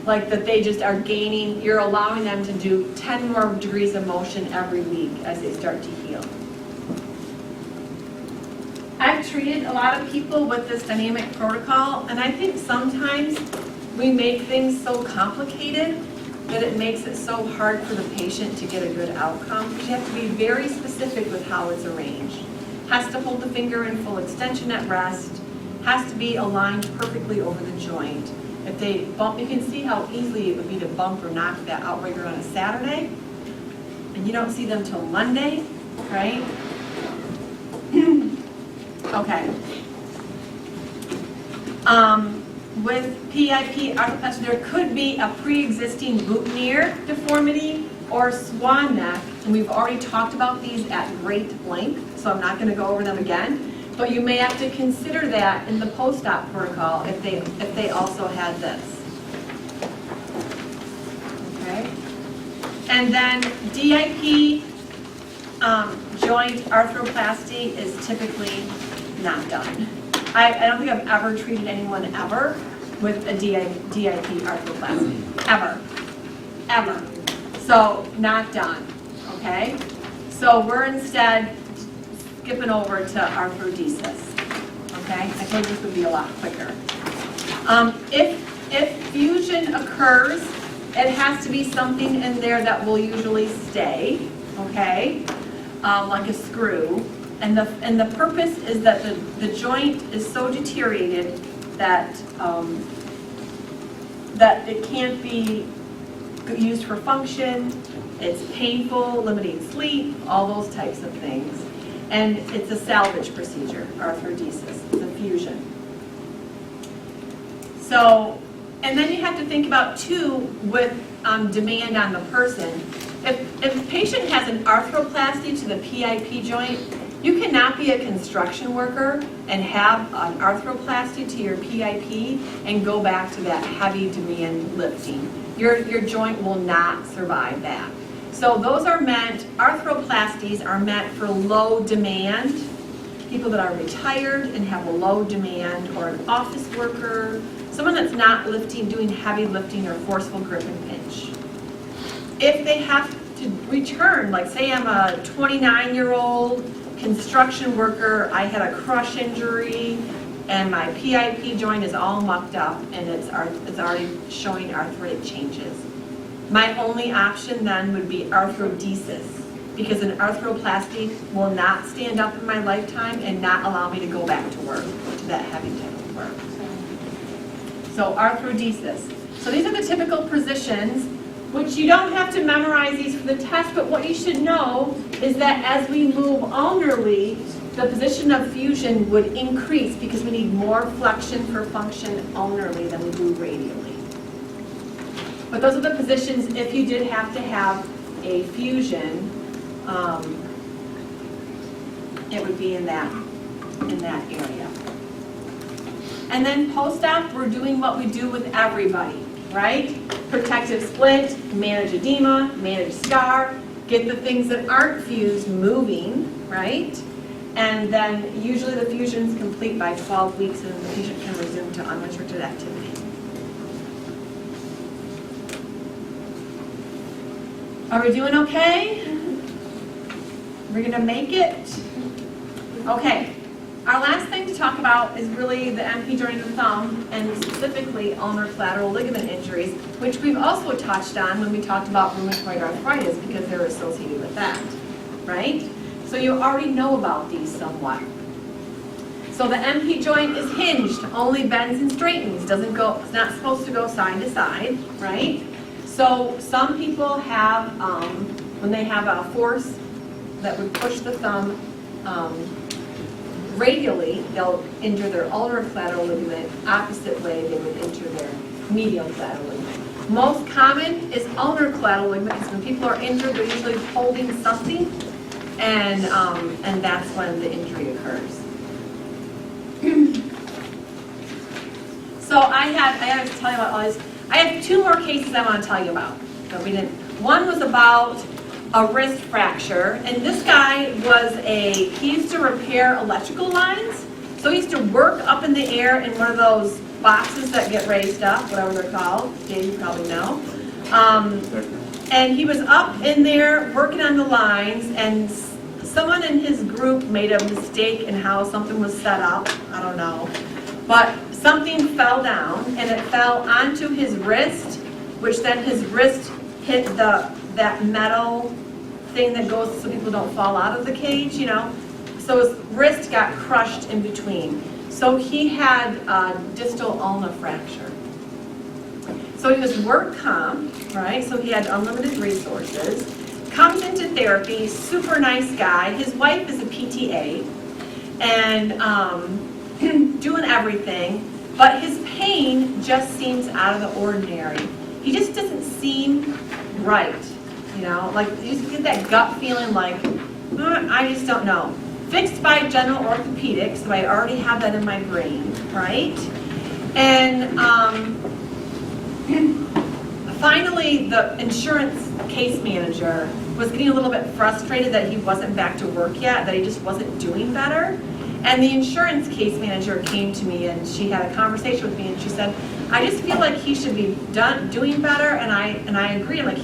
[SPEAKER 1] like that they just are gaining, you're allowing them to do 10 more degrees of motion every week as they start to heal. I've treated a lot of people with this dynamic protocol, and I think sometimes we make things so complicated that it makes it so hard for the patient to get a good outcome, because you have to be very specific with how it's arranged. Has to hold the finger in full extension at rest, has to be aligned perfectly over the joint. If they bump, you can see how easily it would be to bump or knock that outrigger on a Saturday, and you don't see them till Monday, right? Okay. With PIP arthroplasty, there could be a pre-existing boutonniere deformity or swan neck, and we've already talked about these at great length, so I'm not going to go over them again. But you may have to consider that in the post-op protocol if they also had this. Okay. And then DIP joint arthroplasty is typically not done. I don't think I've ever treated anyone ever with a DIP arthroplasty. Ever. So not done. Okay. So we're instead skipping over to arthrodesis. Okay, I told you this would be a lot quicker. If fusion occurs, it has to be something in there that will usually stay. Okay, like a screw, and the purpose is that the joint is so deteriorated that that it can't be used for function. It's painful, limiting sleep, all those types of things. And it's a salvage procedure, arthrodesis, it's a fusion. So, and then you have to think about too with demand on the person. If a patient has an arthroplasty to the PIP joint, you cannot be a construction worker and have an arthroplasty to your PIP and go back to that heavy demand lifting. Your joint will not survive that. So those are meant, arthroplasties are meant for low demand, people that are retired and have a low demand, or an office worker, someone that's not doing heavy lifting or forceful grip and pinch. If they have to return, like say I'm a 29-year-old construction worker, I had a crush injury, and my PIP joint is all mucked up and it's already showing arthritic changes. My only option then would be arthrodesis, because an arthroplasty will not stand up in my lifetime and not allow me to go back to work, to that heavy type of work. So arthrodesis. So these are the typical positions, which you don't have to memorize these for the test, but what you should know is that as we move ulnarly, the position of fusion would increase because we need more flexion for function ulnarly than we do radially. But those are the positions if you did have to have a fusion, it would be in that area. And then post-op, we're doing what we do with everybody, right? Protective splint, manage edema, manage scar, get the things that aren't fused moving, right? And then usually the fusion's complete by 12 weeks and the patient can resume to unrestricted activity. Are we doing okay? We're gonna make it? Okay. Our last thing to talk about is really the MP joint of the thumb, and specifically ulnar collateral ligament injuries, which we've also touched on when we talked about rheumatoid arthritis because they're associated with that, right? So you already know about these somewhat. So the MP joint is hinged, only bends and straightens, doesn't go, it's not supposed to go side to side, right? So some people have, when they have a force that would push the thumb radially, they'll injure their ulnar collateral ligament. Opposite way, they would injure their medial collateral ligament. Most common is ulnar collateral ligament, because when people are injured, they're usually holding something, and that's when the injury occurs. So I have to tell you about all this. I have two more cases I want to tell you about. That we didn't. One was about a wrist fracture, and this guy he used to repair electrical lines. So he used to work up in the air in one of those boxes that get raised up, whatever they're called. Dave, you probably know. And he was up in there working on the lines, and someone in his group made a mistake in how something was set up. I don't know. But something fell down, and it fell onto his wrist, which then his wrist hit that metal thing that goes so people don't fall out of the cage, you know. So his wrist got crushed in between. So he had a distal ulnar fracture. So he was work comp, right? So he had unlimited resources. Comes into therapy, super nice guy. His wife is a PTA, and doing everything, but his pain just seems out of the ordinary. He just doesn't seem right, you know? Like, you just get that gut feeling like, I just don't know. Fixed by general orthopedics, so I already have that in my brain, right? And finally, the insurance case manager was getting a little bit frustrated that he wasn't back to work yet, that he just wasn't doing better. And the insurance case manager came to me, and she had a conversation with me, and she said, I just feel like he should be doing better, and I agree. Like,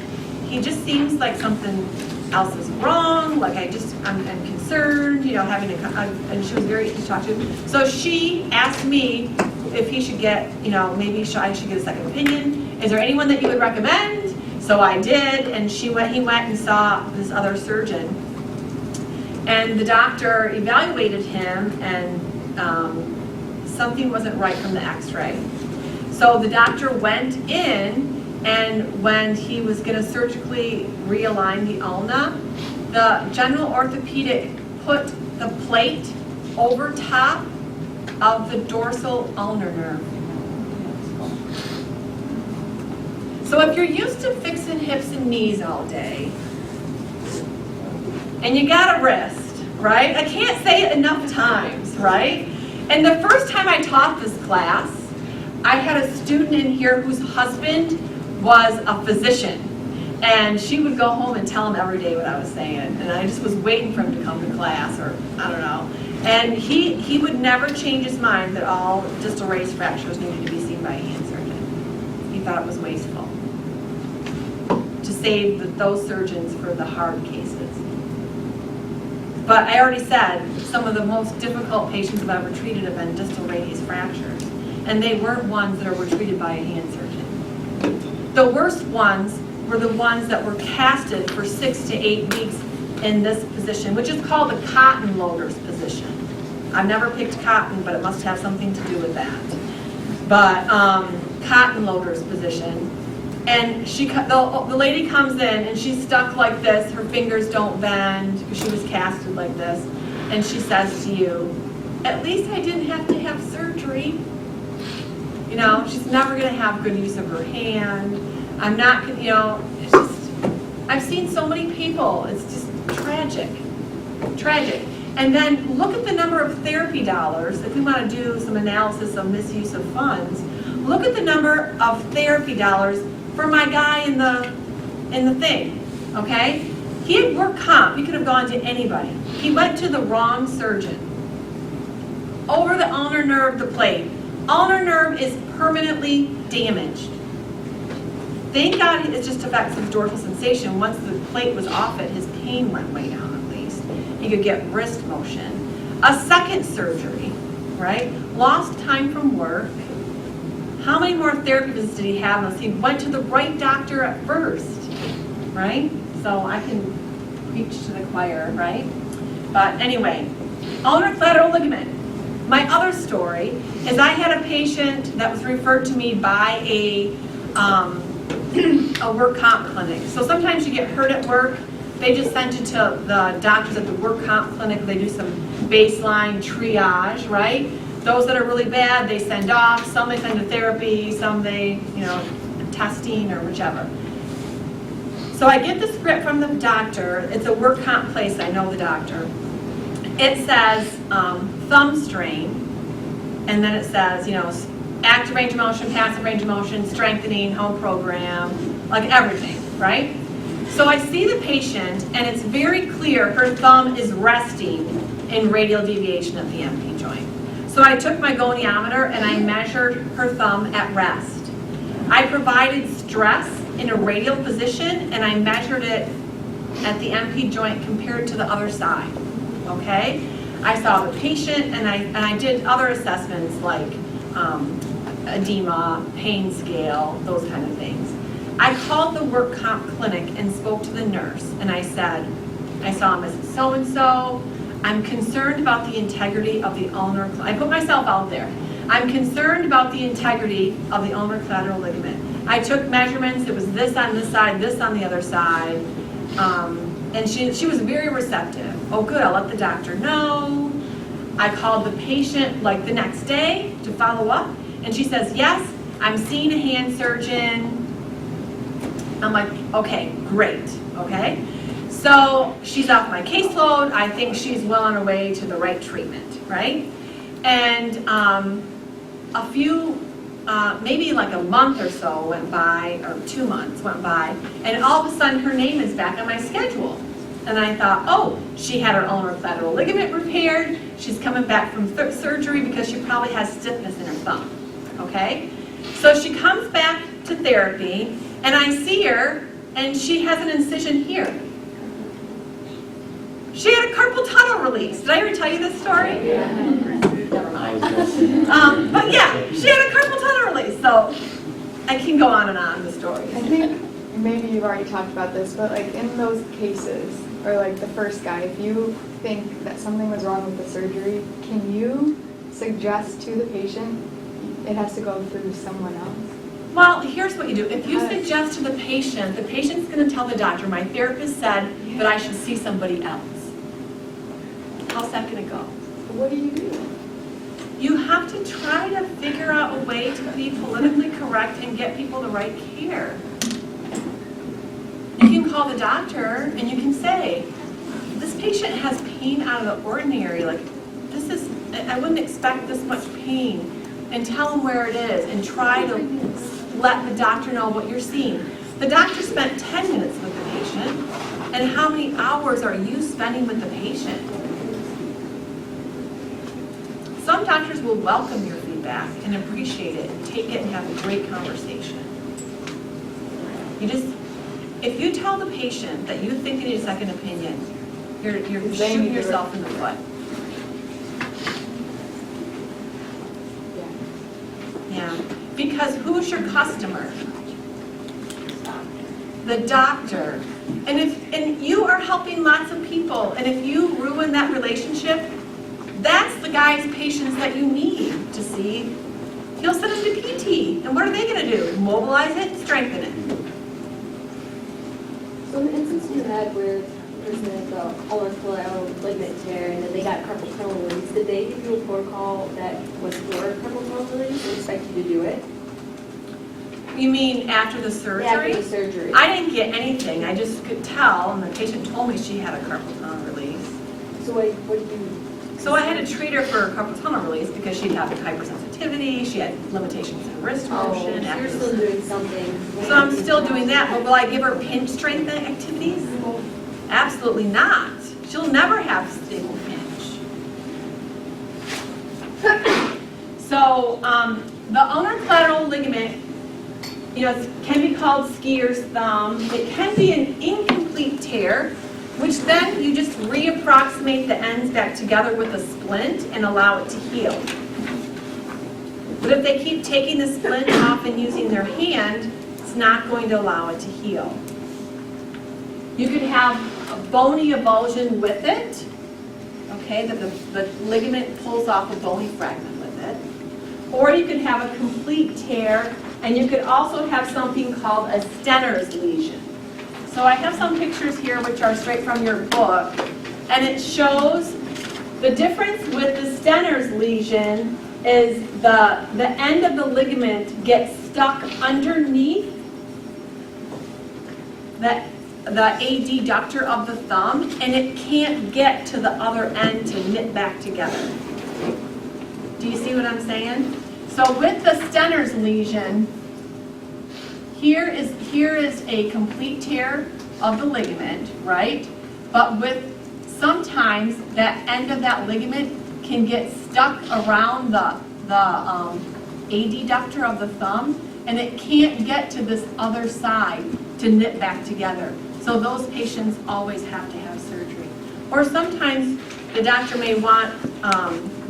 [SPEAKER 1] he just seems like something else is wrong. Like, I'm concerned, you know, and she was very easy to talk to. So she asked me if he should get, you know, maybe I should get a second opinion. Is there anyone that you would recommend? So I did, and he went and saw this other surgeon. And the doctor evaluated him, and something wasn't right from the x-ray. So the doctor went in, and when he was going to surgically realign the ulna, the general orthopedic put the plate over top of the dorsal ulnar nerve. So if you're used to fixing hips and knees all day, and you got a wrist, right? I can't say it enough times, right? And the first time I taught this class, I had a student in here whose husband was a physician. And she would go home and tell him every day what I was saying. And I just was waiting for him to come to class, or I don't know. And he would never change his mind that all distal raised fractures needed to be seen by a hand surgeon. He thought it was wasteful to save those surgeons for the hard cases. But I already said, some of the most difficult patients I've ever treated have been distal raised fractures. And they weren't ones that were treated by a hand surgeon. The worst ones were the ones that were casted for 6 to 8 weeks in this position, which is called the cotton loader's position. I've never picked cotton, but it must have something to do with that. But cotton loader's position. And the lady comes in, and she's stuck like this. Her fingers don't bend because she was casted like this. And she says to you, at least I didn't have to have surgery. You know, she's never going to have good use of her hand. I'm not, you know, it's just, I've seen so many people. It's just tragic. Tragic. And then look at the number of therapy dollars. If we want to do some analysis of misuse of funds, look at the number of therapy dollars for my guy in the thing, okay? He had work comp. He could have gone to anybody. He went to the wrong surgeon. Over the ulnar nerve, the plate. Ulnar nerve is permanently damaged. Thank God it just affects his dorsal sensation. Once the plate was off it, his pain went way down at least. He could get wrist motion. A second surgery, right? Lost time from work. How many more therapy visits did he have unless he went to the right doctor at first, right? So I can preach to the choir, right? But anyway, ulnar collateral ligament. My other story is I had a patient that was referred to me by a work comp clinic. So sometimes you get hurt at work, they just send you to the doctors at the work comp clinic. They do some baseline triage, right? Those that are really bad, they send off. Some they send to therapy, some they, you know, testing or whichever. So I get the script from the doctor. It's a work comp place. I know the doctor. It says thumb strain, and then it says, you know, active range of motion, passive range of motion, strengthening, home program, like everything, right? So I see the patient, and it's very clear her thumb is resting in radial deviation of the MP joint. So I took my goniometer and I measured her thumb at rest. I provided stress in a radial position and I measured it at the MP joint compared to the other side, okay? I saw the patient and I did other assessments like edema, pain scale, those kind of things. I called the work comp clinic and spoke to the nurse and I said, I saw Mrs. So-and-so, I'm concerned about the integrity of the ulnar, I put myself out there. I'm concerned about the integrity of the ulnar collateral ligament. I took measurements, it was this on this side, this on the other side, and she was very receptive. Oh good, I'll let the doctor know. I called the patient like the next day to follow up, and she says, yes, I'm seeing a hand surgeon. I'm like, okay, great, okay? So she's off my caseload. I think she's well on her way to the right treatment, right? And a few, maybe like a month or so went by, or 2 months went by, and all of a sudden her name is back on my schedule. And I thought, oh, she had her ulnar collateral ligament repaired. She's coming back from surgery because she probably has stiffness in her thumb, okay? So she comes back to therapy, and I see her, and she has an incision here. She had a carpal tunnel release. Did I ever tell you this story?
[SPEAKER 3] Yeah.
[SPEAKER 1] Never mind. But yeah, she had a carpal tunnel release, so I can go on and on the story.
[SPEAKER 8] I think maybe you've already talked about this, but like in those cases, or like the first guy, if you think that something was wrong with the surgery, can you suggest to the patient it has to go through someone else?
[SPEAKER 1] Well, here's what you do. If you suggest to the patient's going to tell the doctor, my therapist said that I should see somebody else. How's that going to go?
[SPEAKER 8] What do you do?
[SPEAKER 1] You have to try to figure out a way to be politically correct and get people the right care. You can call the doctor and you can say, this patient has pain out of the ordinary. Like, I wouldn't expect this much pain. And tell them where it is and try to let the doctor know what you're seeing. The doctor spent 10 minutes with the patient, and how many hours are you spending with the patient? Some doctors will welcome your feedback and appreciate it and take it and have a great conversation. If you tell the patient that you think you need a second opinion, you're shooting yourself in the foot. Yeah, because who's your customer? The doctor. And you are helping lots of people, and if you ruin that relationship, that's the guy's patients that you need to see. He'll send them to PT, and what are they going to do? Mobilize it, strengthen it.
[SPEAKER 3] So in the instance you had where the person had the ulnar collateral ligament tear and then they got carpal tunnel release, did they give you a protocol that was for carpal tunnel release or expect you to do it?
[SPEAKER 1] You mean after the surgery?
[SPEAKER 3] After the surgery.
[SPEAKER 1] I didn't get anything. I just could tell, and the patient told me she had a carpal tunnel release.
[SPEAKER 3] So what did you?
[SPEAKER 1] So I had to treat her for carpal tunnel release because she'd have hypersensitivity, she had limitations in wrist motion.
[SPEAKER 3] So you're still doing something.
[SPEAKER 1] So I'm still doing that, but will I give her pinch strength activities? Absolutely not. She'll never have stable pinch. So the ulnar collateral ligament, it can be called skier's thumb. It can be an incomplete tear, which then you just reapproximate the ends back together with a splint and allow it to heal. But if they keep taking the splint off and using their hand, it's not going to allow it to heal. You could have a bony avulsion with it, okay, that the ligament pulls off a bony fragment with it. Or you could have a complete tear, and you could also have something called a Stenner's lesion. So I have some pictures here which are straight from your book, and it shows the difference with the Stenner's lesion is the end of the ligament gets stuck underneath the adductor of the thumb, and it can't get to the other end to knit back together. Do you see what I'm saying? So with the Stenner's lesion, here is a complete tear of the ligament, right? But sometimes that end of that ligament can get stuck around the adductor of the thumb, and it can't get to this other side to knit back together. So those patients always have to have surgery. Or sometimes the doctor may want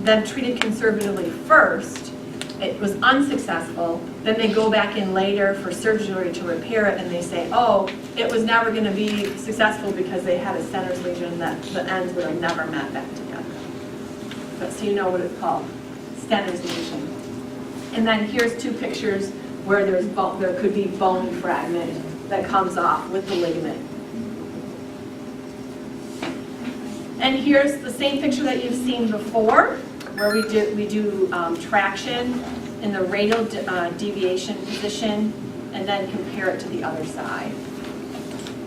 [SPEAKER 1] them treated conservatively first. It was unsuccessful. Then they go back in later for surgery to repair it, and they say, oh, it was never going to be successful because they had a Stenner's lesion that the ends would have never met back together. But so you know what it's called, Stenner's lesion. And then here's two pictures where there could be bone fragment that comes off with the ligament. And here's the same picture that you've seen before, where we do traction in the radial deviation position, and then compare it to the other side.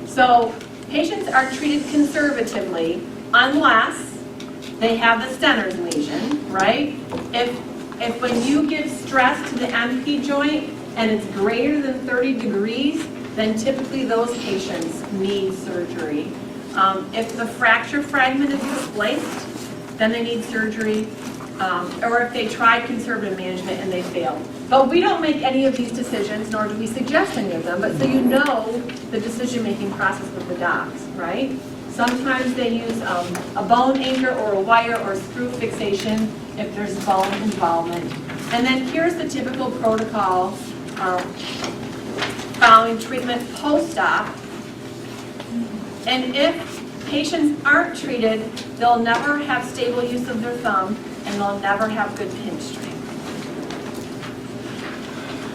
[SPEAKER 1] So patients are treated conservatively unless they have the Stenner's lesion, right? If when you give stress to the MP joint and it's greater than 30 degrees, then typically those patients need surgery. If the fracture fragment is displaced, then they need surgery. Or if they tried conservative management and they failed. But we don't make any of these decisions, nor do we suggest any of them, but so you know the decision-making process with the docs, right? Sometimes they use a bone anchor or a wire or screw fixation if there's bone involvement. And then here's the typical protocol following treatment post-op. And if patients aren't treated, they'll never have stable use of their thumb, and they'll never have good pinch strength.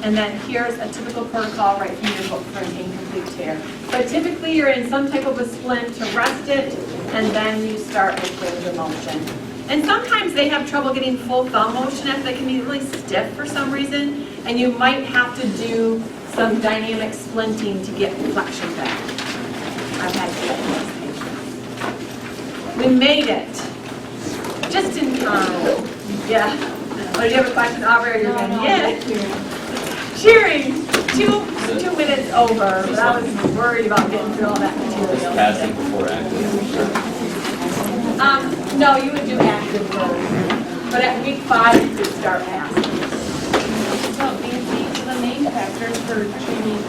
[SPEAKER 1] And then here's a typical protocol right from your book for an incomplete tear. But typically you're in some type of a splint to rest it, and then you start with range of motion. And sometimes they have trouble getting full thumb motion if they can be really stiff for some reason, and you might have to do some dynamic splinting to get flexion back. I've had to get those patients. We made it. Just in time. Yeah. Oh, do you have a question, Aubrey? You're going, yeah. Cheering. Two minutes over, but I was worried about getting through all that
[SPEAKER 6] Just
[SPEAKER 1] material.
[SPEAKER 6] passing before active.
[SPEAKER 1] No, you would do active first, but at week 5 you could start passing.
[SPEAKER 2] So Nancy, the main factors for treating